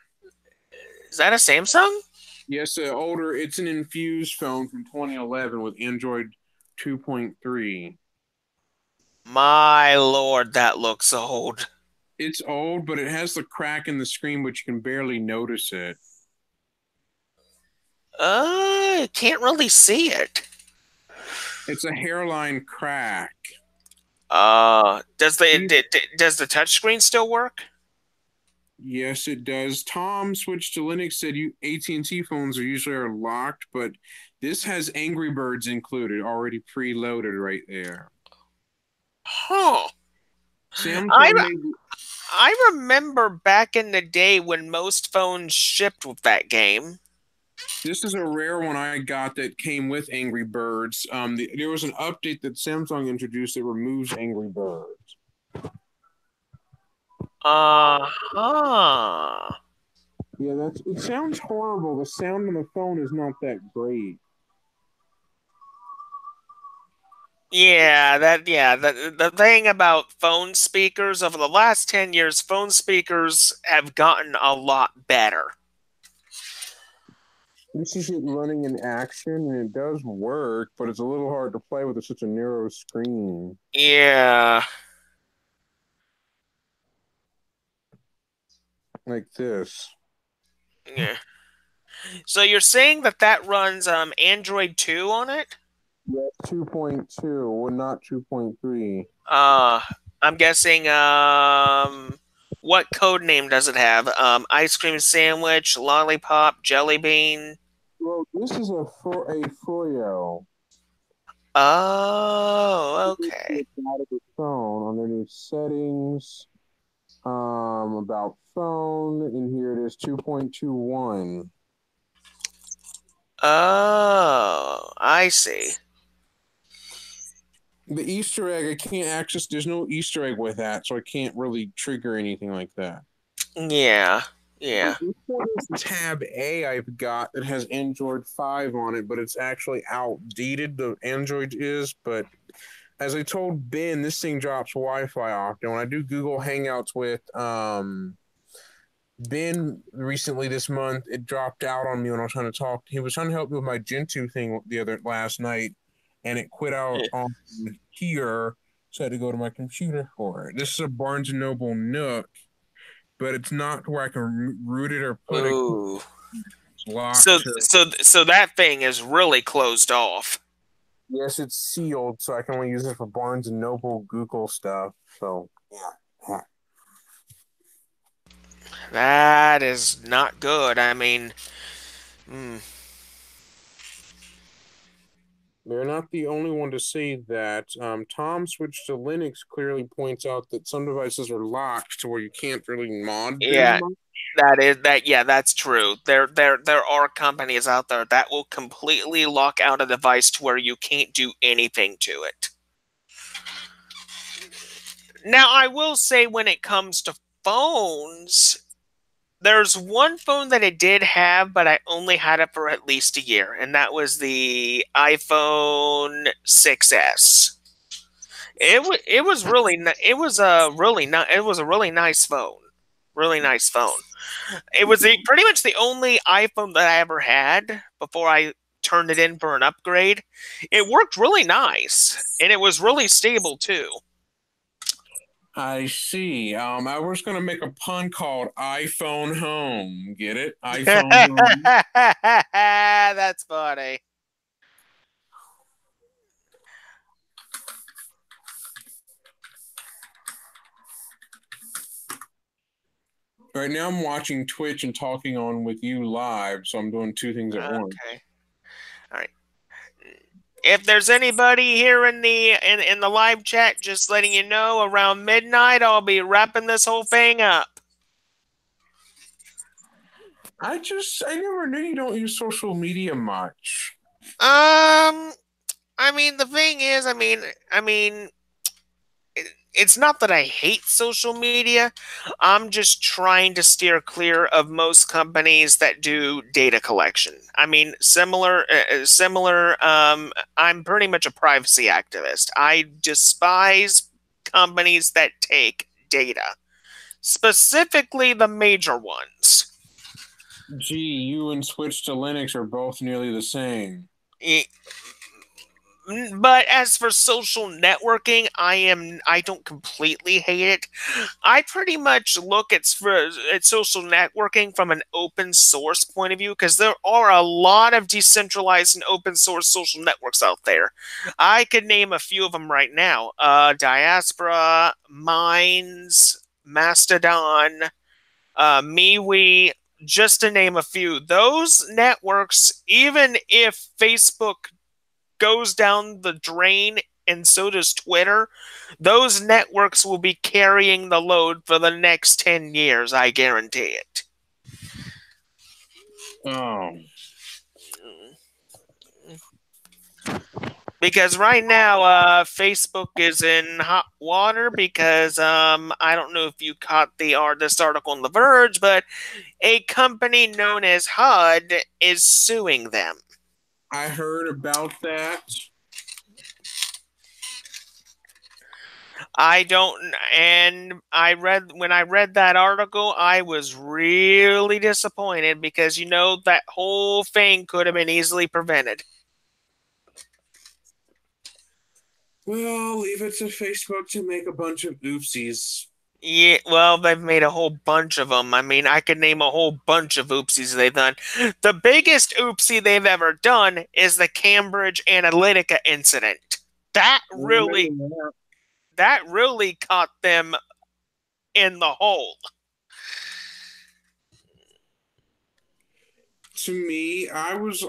Is that a Samsung? Yes, it's an Infuse phone from 2011 with Android 2.3. My lord, that looks old. It's old, but it has the crack in the screen, but you can barely notice it. Can't really see it. It's a hairline crack. Does does the touchscreen still work? Yes, it does. Tom switched to Linux. Said you AT&T phones are usually locked, but this has Angry Birds included, already preloaded right there. Huh. Samsung made. I remember back in the day when most phones shipped with that game. This is a rare one I got that came with Angry Birds. There was an update that Samsung introduced that removes Angry Birds. Uh-huh. Yeah, it sounds horrible. The sound on the phone is not that great. Yeah, the thing about phone speakers over the last 10 years, phone speakers have gotten a lot better. This is it running in action, and it does work, but it's a little hard to play with such a narrow screen. Yeah. Like this. Yeah. So you're saying that runs Android 2 on it? Yes, 2.2, well, not 2.3. Uh, I'm guessing what code name does it have? Ice cream sandwich, lollipop, jelly bean. Well, this is a Froyo. Oh, okay. Out of the phone underneath settings, about phone, and here it is 2.21. Oh, I see. The Easter egg, I can't access, there's no Easter egg with that, so I can't really trigger anything like that. Yeah. Yeah. This one is the Tab A I've got that has Android 5 on it, but it's actually outdated. The Android is, but as I told Ben, this thing drops Wi-Fi often. When I do Google Hangouts with Ben recently this month, it dropped out on me when I was trying to talk. He was trying to help me with my Gentoo thing last night, and it quit out on here, so I had to go to my computer for it. This is a Barnes & Noble Nook, but it's not where I can root it or put it. Ooh. It's locked. So that thing is really closed off. Yes, it's sealed, so I can only use it for Barnes & Noble Google stuff. So, yeah. That is not good. I mean, They're not the only one to say that. Tom Switch to Linux clearly points out that some devices are locked to where you can't really mod yeah, them. that's true. There are companies out there that will completely lock out a device to where you can't do anything to it. Now, I will say when it comes to phones, there's one phone that I did have, but I only had it for at least a year, and that was the iPhone 6S. It was a really nice phone. Really nice phone. It was pretty much the only iPhone that I ever had before I turned it in for an upgrade. It worked really nice, and it was really stable too. I see. I was going to make a pun called iPhone Home. Get it? iPhone Home. That's funny. Right now I'm watching Twitch and talking on with you live, so I'm doing two things at once. Okay. All right. If there's anybody here in the live chat, just letting you know, around midnight I'll be wrapping this whole thing up. I never knew you don't use social media much. I mean, the thing is, it's not that I hate social media. I'm just trying to steer clear of most companies that do data collection. I mean, similar. I'm pretty much a privacy activist. I despise companies that take data, specifically the major ones. Gee, you and Switch to Linux are both nearly the same. But as for social networking, I don't completely hate it. I pretty much look at social networking from an open source point of view, because there are a lot of decentralized and open source social networks out there. I could name a few of them right now. Diaspora, Minds, Mastodon, MeWe, just to name a few. Those networks, even if Facebook goes down the drain and so does Twitter, those networks will be carrying the load for the next 10 years, I guarantee it. Oh. Because right now, Facebook is in hot water because I don't know if you caught this article on The Verge, but a company known as HUD is suing them. I heard about that. When I read that article, I was really disappointed because, that whole thing could have been easily prevented. Well, leave it to Facebook to make a bunch of oopsies. Yeah, well, they've made a whole bunch of them. I mean, I could name a whole bunch of oopsies they've done. The biggest oopsie they've ever done is the Cambridge Analytica incident. That really caught them in the hole. To me, I was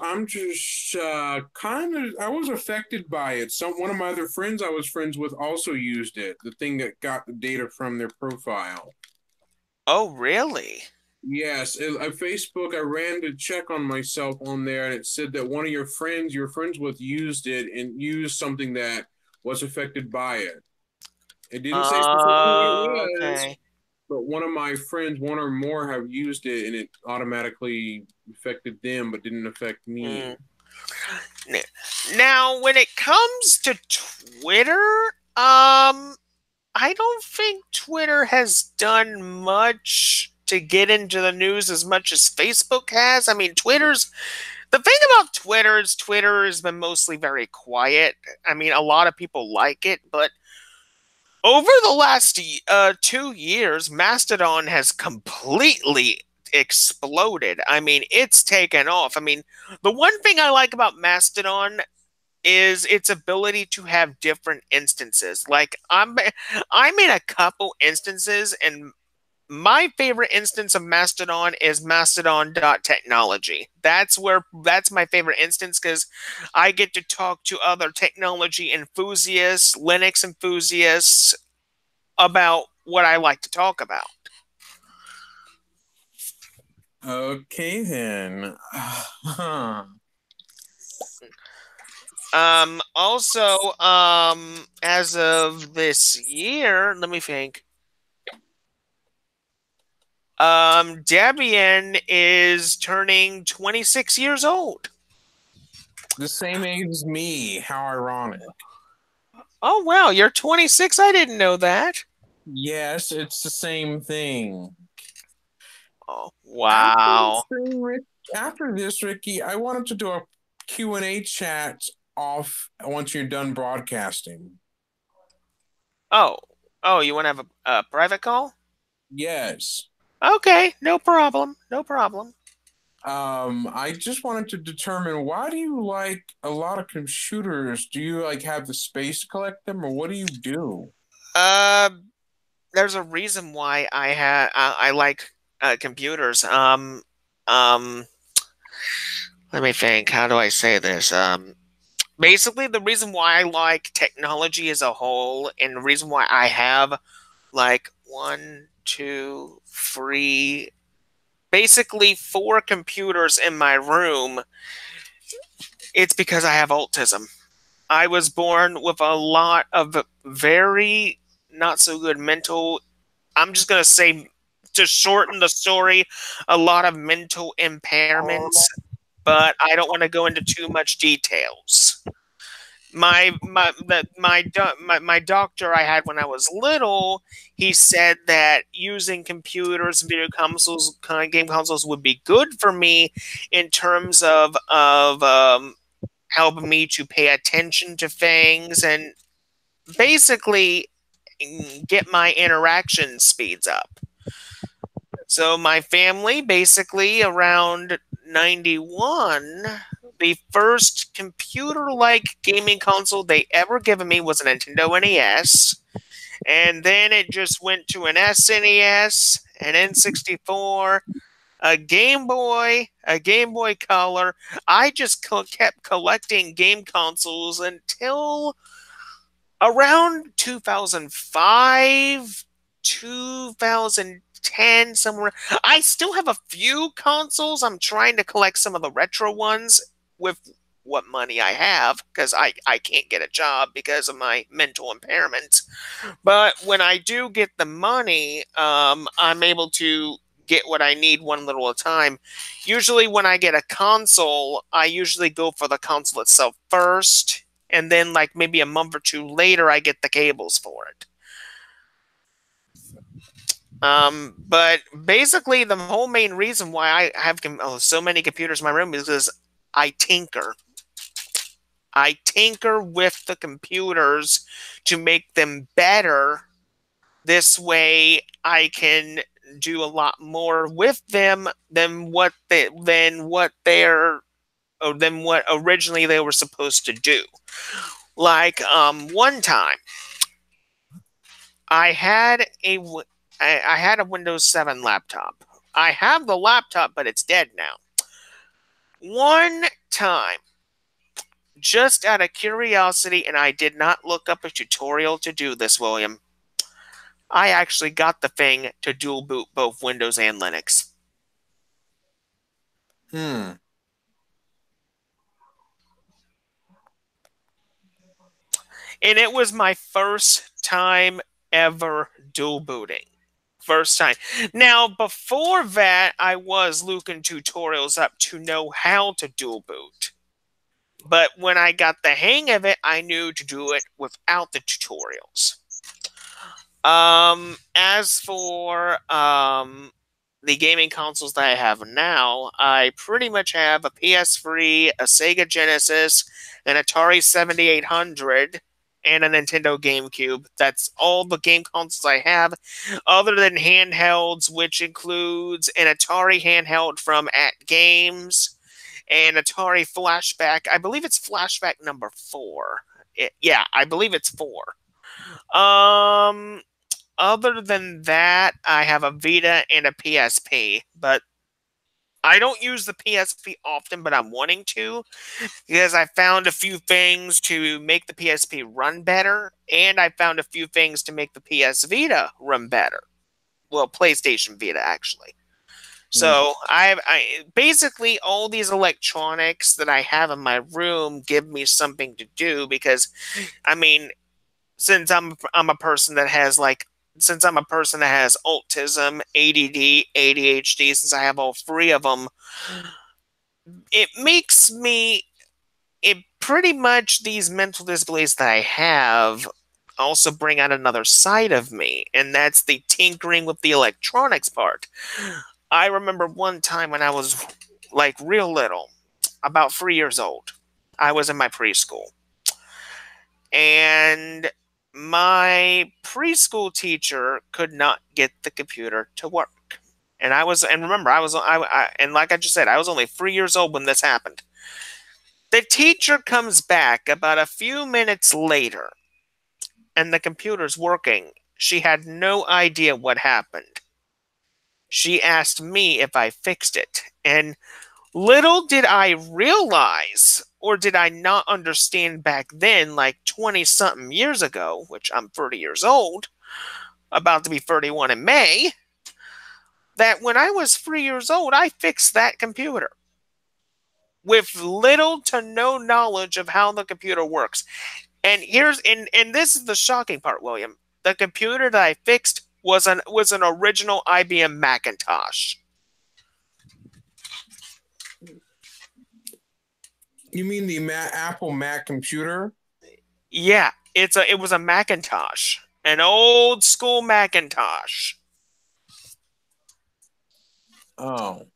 affected by it. One of my other friends I was friends with also used it, the thing that got the data from their profile. Oh, really? Yes, at Facebook, I ran to check on myself on there, and it said that one of your friends you're friends with used it and used something that was affected by it. It didn't say specifically who it was, okay. but one of my friends, one or more, have used it and it automatically affected them, but didn't affect me. Now, when it comes to Twitter, I don't think Twitter has done much to get into the news as much as Facebook has. I mean, the thing about Twitter has been mostly very quiet. I mean, a lot of people like it, but over the last 2 years, Mastodon has completely exploded. I mean, it's taken off. I mean, the one thing I like about Mastodon is its ability to have different instances. Like I'm in a couple instances, and my favorite instance of Mastodon is Mastodon.technology. That's my favorite instance because I get to talk to other technology enthusiasts, Linux enthusiasts about what I like to talk about. Okay, then. Also, as of this year, let me think. Debian is turning 26 years old. The same age as me. How ironic. Oh, wow, you're 26? I didn't know that. Yes, it's the same thing. Oh, wow. After this, Ricky, I wanted to do a Q&A chat off once you're done broadcasting. Oh, you want to have a private call? Yes. Okay, no problem. No problem. I just wanted to determine, why do you like a lot of computers? Do you like have the space to collect them, or what do you do? Uh, there's a reason why I like computers. Um, let me think. How do I say this? Basically, the reason why I like technology as a whole, and the reason why I have like one, two, three, basically four computers in my room, it's because I have autism. I was born with a lot of very not so good mental, I'm just going to say, to shorten the story, a lot of mental impairments, but I don't want to go into too much details. My doctor I had when I was little, he said that using computers and video consoles, kind of game consoles, would be good for me in terms of helping me to pay attention to things and basically get my interaction speeds up. So my family, basically around 91, the first computer-like gaming console they ever given me was a Nintendo NES. And then it just went to an SNES, an N64, a Game Boy, a Game Boy Color. I just kept collecting game consoles until around 2005, 2010, somewhere. I still have a few consoles. I'm trying to collect some of the retro ones with what money I have because I can't get a job because of my mental impairment. But when I do get the money, I'm able to get what I need one little at a time. Usually when I get a console, I usually go for the console itself first, and then like maybe a month or two later, I get the cables for it. But basically, the whole main reason why I have so many computers in my room is because I tinker. I tinker with the computers to make them better. This way, I can do a lot more with them than what originally they were supposed to do. Like one time, I had a Windows 7 laptop. I have the laptop, but it's dead now. One time, just out of curiosity, and I did not look up a tutorial to do this, William, I actually got the thing to dual boot both Windows and Linux. Hmm. And it was my first time ever dual booting. First time. Now, before that, I was looking tutorials up to know how to dual boot. But when I got the hang of it, I knew to do it without the tutorials. As for the gaming consoles that I have now, I pretty much have a PS3, a Sega Genesis, an Atari 7800, and a Nintendo GameCube. That's all the game consoles I have, other than handhelds, which includes an Atari handheld from At Games, and Atari Flashback. I believe it's Flashback number 4. Yeah, I believe it's 4. Other than that, I have a Vita and a PSP, but I don't use the PSP often, but I'm wanting to, because I found a few things to make the PSP run better, and I found a few things to make the PS Vita run better. Well, PlayStation Vita, actually. So I basically all these electronics that I have in my room give me something to do, because, I mean, since I'm a person that has autism, ADD, ADHD, since I have all 3 of them, it pretty much these mental disabilities that I have also bring out another side of me, and that's the tinkering with the electronics part. I remember one time when I was like real little, about 3 years old. I was in my preschool. And my preschool teacher could not get the computer to work. And remember, and like I just said, I was only 3 years old when this happened. The teacher comes back about a few minutes later, and the computer's working. She had no idea what happened. She asked me if I fixed it. And little did I realize, or did I not understand back then, like 20-something years ago, which I'm 30 years old, about to be 31 in May, that when I was 3 years old, I fixed that computer with little to no knowledge of how the computer works. And this is the shocking part, William. The computer that I fixed was an original IBM Macintosh. You mean the Apple Mac computer? Yeah, it was a Macintosh, an old school Macintosh. Oh.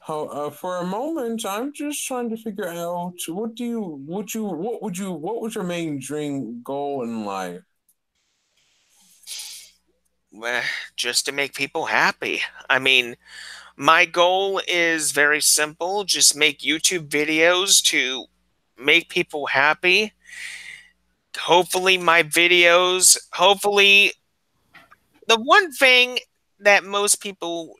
For a moment, I'm just trying to figure out what was your main dream goal in life? Well, just to make people happy. I mean, my goal is very simple. Just make YouTube videos to make people happy. Hopefully the one thing that most people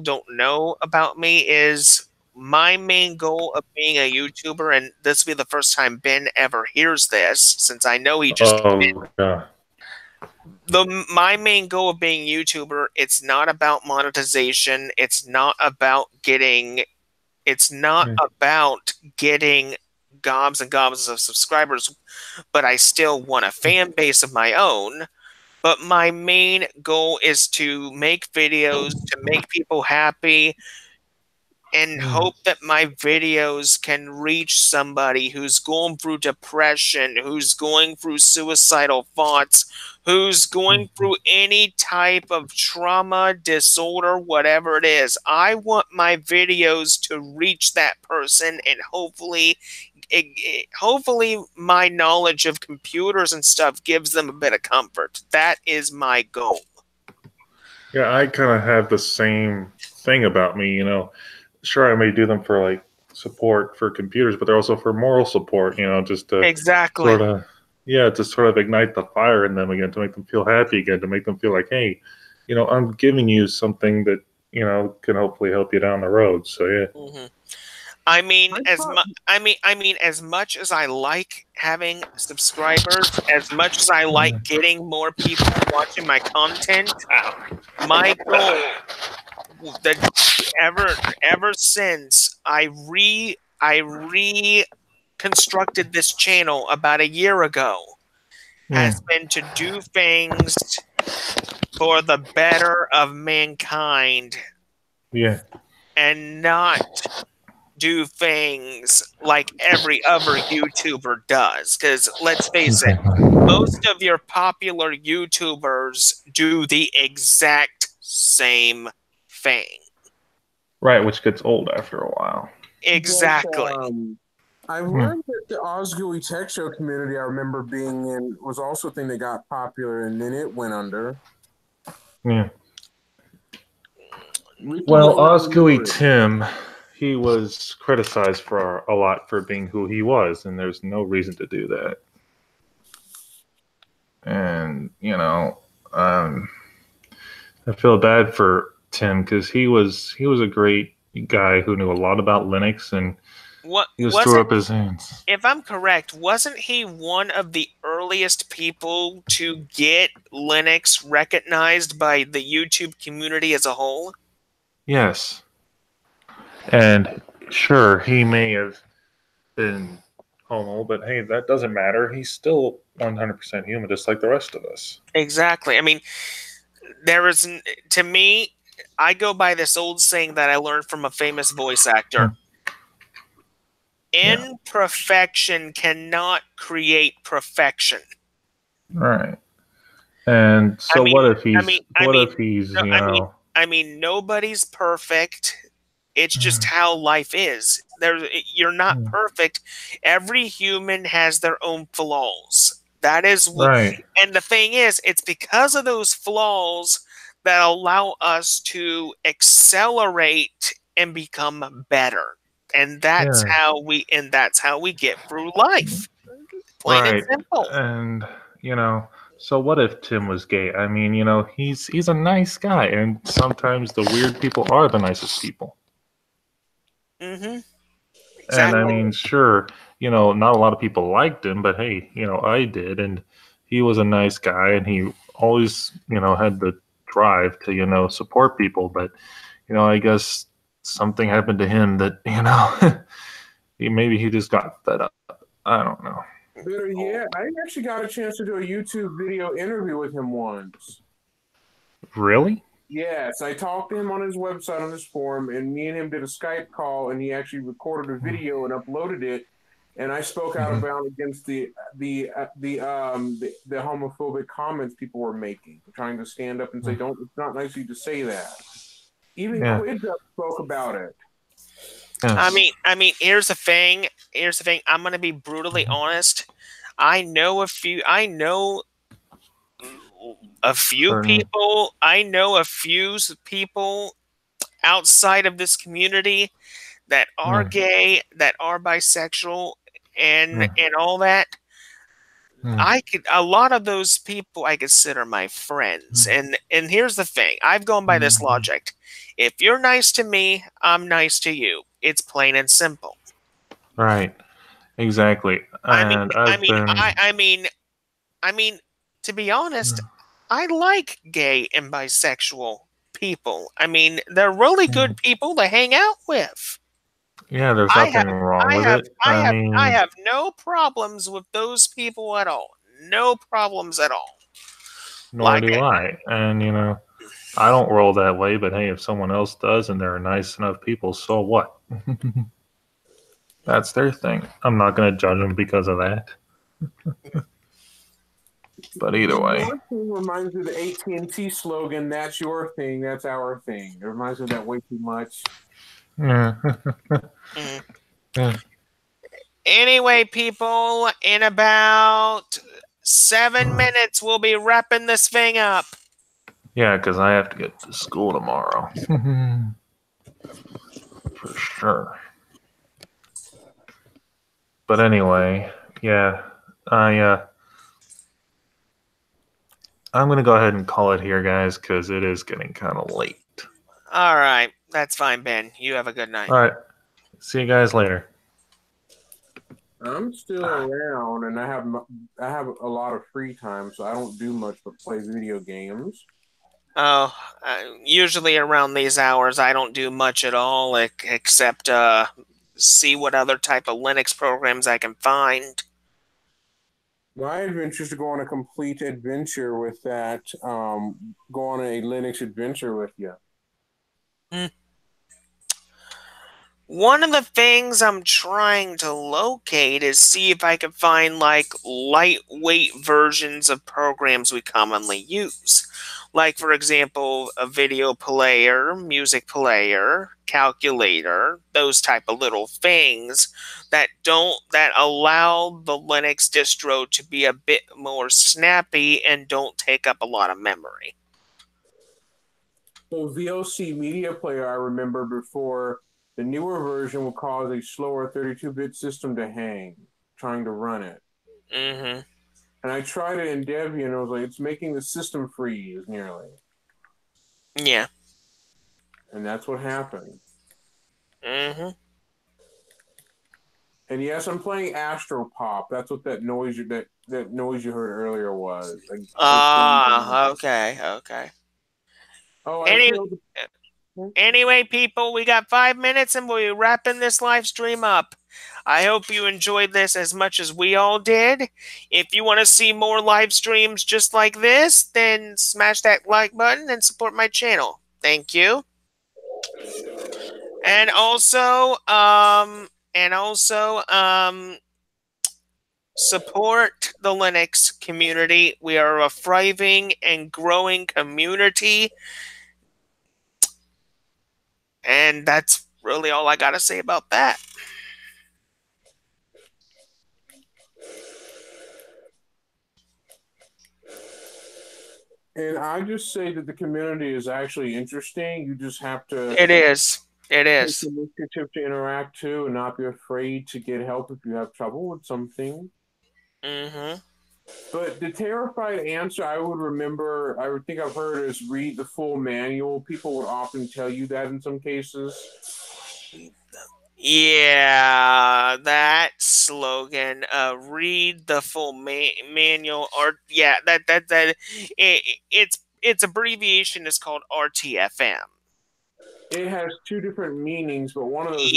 don't know about me is my main goal of being a YouTuber, and this will be the first time Ben ever hears this, since I know he just my main goal of being a YouTuber, it's not about monetization, it's not about getting gobs and gobs of subscribers, but I still want a fan base of my own. But my main goal is to make videos to make people happy, and hope that my videos can reach somebody who's going through depression, who's going through suicidal thoughts, who's going through any type of trauma, disorder, whatever it is. I want my videos to reach that person, and hopefully my knowledge of computers and stuff gives them a bit of comfort. That is my goal. Yeah, I kind of have the same thing about me, you know. Sure, I may do them for like support for computers, but they're also for moral support, you know, just to sort of ignite the fire in them again, to make them feel happy again, to make them feel like, hey, you know, I'm giving you something that, you know, can hopefully help you down the road. So yeah. Mm-hmm. I mean, as much as I like having subscribers, as much as I like getting more people watching my content, my goal ever since I reconstructed this channel about a year ago has been to do things for the better of mankind. Yeah. And not do things like every other YouTuber does. Because let's face it, most of your popular YouTubers do the exact same thing. Right, which gets old after a while. Exactly. I've learned that the Osgooey Tech Show community I remember being in was also a thing that got popular and then it went under. Yeah. Well, Osgooey Tim, he was criticized for a lot for being who he was, and there's no reason to do that. And, you know, I feel bad for Tim because he was a great guy who knew a lot about Linux, and he just threw up his hands. If I'm correct, wasn't he one of the earliest people to get Linux recognized by the YouTube community as a whole? Yes. And sure, he may have been homo, but hey, that doesn't matter. He's still 100% human, just like the rest of us. Exactly. I mean, to me, I go by this old saying that I learned from a famous voice actor. Imperfection cannot create perfection. Right. And so what if he's, I mean, nobody's perfect. It's just how life is. You're not perfect. Every human has their own flaws. That is right. And the thing is, it's because of those flaws that allow us to accelerate and become better. And that's how we get through life. Plain and simple. And you know, so what if Tim was gay? I mean, you know, he's a nice guy, and sometimes the weird people are the nicest people. Exactly. And I mean, sure, you know, not a lot of people liked him, but hey, you know, I did, and he was a nice guy, and he always, you know, had the drive to, you know, support people. But, you know, I guess something happened to him that, you know, maybe he just got fed up. I don't know. Yeah, I actually got a chance to do a YouTube video interview with him once. Really? Yes, I talked to him on his website on his forum, and me and him did a Skype call, and he actually recorded a video and uploaded it. And I spoke out about against the homophobic comments people were making, trying to stand up and say, "Don't! It's not nice of you to say that." Even Quid spoke about it. Yes. I mean, here's the thing. I'm going to be brutally honest. I know a few people outside of this community that are gay, that are bisexual, and all that. A lot of those people I consider my friends. And here's the thing. I've gone by this logic. If you're nice to me, I'm nice to you. It's plain and simple. Right. Exactly. And I mean, to be honest, I like gay and bisexual people. I mean, they're really good people to hang out with. Yeah, there's nothing wrong with it. I have no problems with those people at all. No problems at all. Nor do I. And, you know, I don't roll that way, but hey, if someone else does and they're nice enough people, so what? That's their thing. I'm not going to judge them because of that. But either way. Your thing reminds me of the AT&T slogan, "That's your thing, that's our thing." It reminds me of that way too much. Anyway, people, in about 7 minutes, we'll be wrapping this thing up. Yeah, because I have to get to school tomorrow. For sure. But anyway, yeah, I'm going to go ahead and call it here, guys, because it is getting kind of late. All right. That's fine, Ben. You have a good night. All right. See you guys later. I'm still around, and I have a lot of free time, so I don't do much but play video games. Oh, usually around these hours, I don't do much at all, except see what other type of Linux programs I can find. My adventure is to go on a complete adventure with that. Go on a Linux adventure with you. One of the things I'm trying to locate is see if I can find like lightweight versions of programs we commonly use. Like, for example, a video player, music player, calculator, those type of little things that allow the Linux distro to be a bit more snappy and don't take up a lot of memory. So VLC Media Player, I remember before the newer version would cause a slower 32-bit system to hang trying to run it. Mm-hmm. And I tried it in Debian, and I was like, it's making the system freeze nearly. Yeah. And that's what happened. Mm-hmm. And yes, I'm playing Astro Pop. That's what that noise you heard earlier was. Okay. Oh, Anyway, people, we got 5 minutes and we'll be wrapping this live stream up. I hope you enjoyed this as much as we all did. If you want to see more live streams just like this, then smash that like button and support my channel. Thank you. And also, support the Linux community. We are a thriving and growing community. And that's really all I got to say about that. And I just say that the community is actually interesting. You just have to... It is. Take initiative to interact too and not be afraid to get help if you have trouble with something. Mm-hmm. But the terrified answer I would think I've heard is read the full manual. People would often tell you that in some cases. Yeah, that slogan, read the full manual, or yeah, its abbreviation is called RTFM. It has two different meanings, but one of those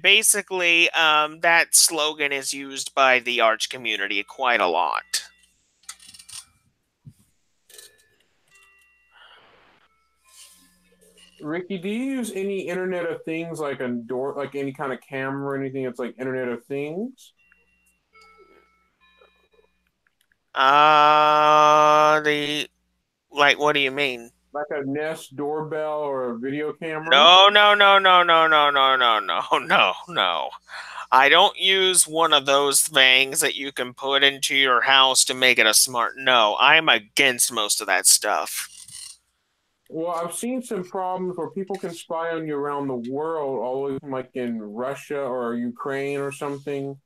basically, that slogan is used by the Arch community quite a lot. Ricky, do you use any Internet of Things, like any kind of camera or anything that's like Internet of Things? What do you mean? Like a Nest doorbell or a video camera? No. I don't use one of those things that you can put into your house to make it a smart. No, I'm against most of that stuff. Well, I've seen some problems where people can spy on you around the world, all the way from like in Russia or Ukraine or something.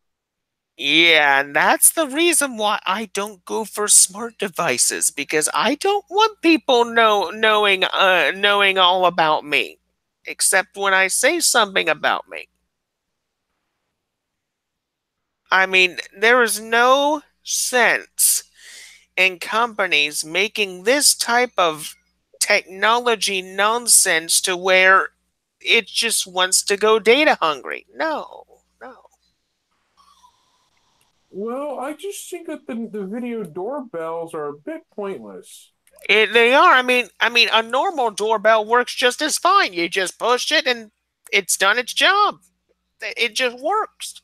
Yeah, and that's the reason why I don't go for smart devices, because I don't want people knowing all about me, except when I say something about me. I mean, there is no sense in companies making this type of technology nonsense to where it just wants to go data hungry. No. Well, I just think that the video doorbells are a bit pointless. They are. I mean, a normal doorbell works just as fine. You just push it and it's done its job. It just works.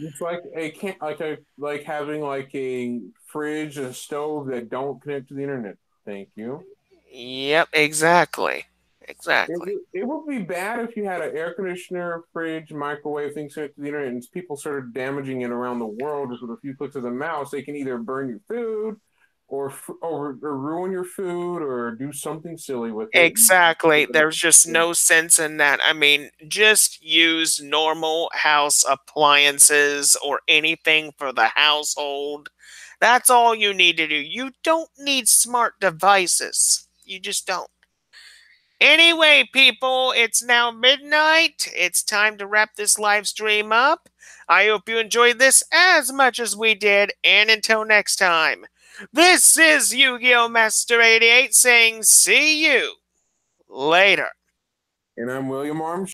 It's like having like a fridge and a stove that don't connect to the internet. Thank you. Yep, exactly. It would be bad if you had an air conditioner, fridge, microwave, things connected to the internet, and people started damaging it around the world just with a few clicks of the mouse. They can either burn your food, or ruin your food, or do something silly with it. Exactly. There's just no sense in that. I mean, just use normal house appliances or anything for the household. That's all you need to do. You don't need smart devices. You just don't. Anyway, people, it's now midnight. It's time to wrap this live stream up. I hope you enjoyed this as much as we did, and until next time, this is Yu-Gi-Oh! Master 88 saying see you later. And I'm William Armstrong.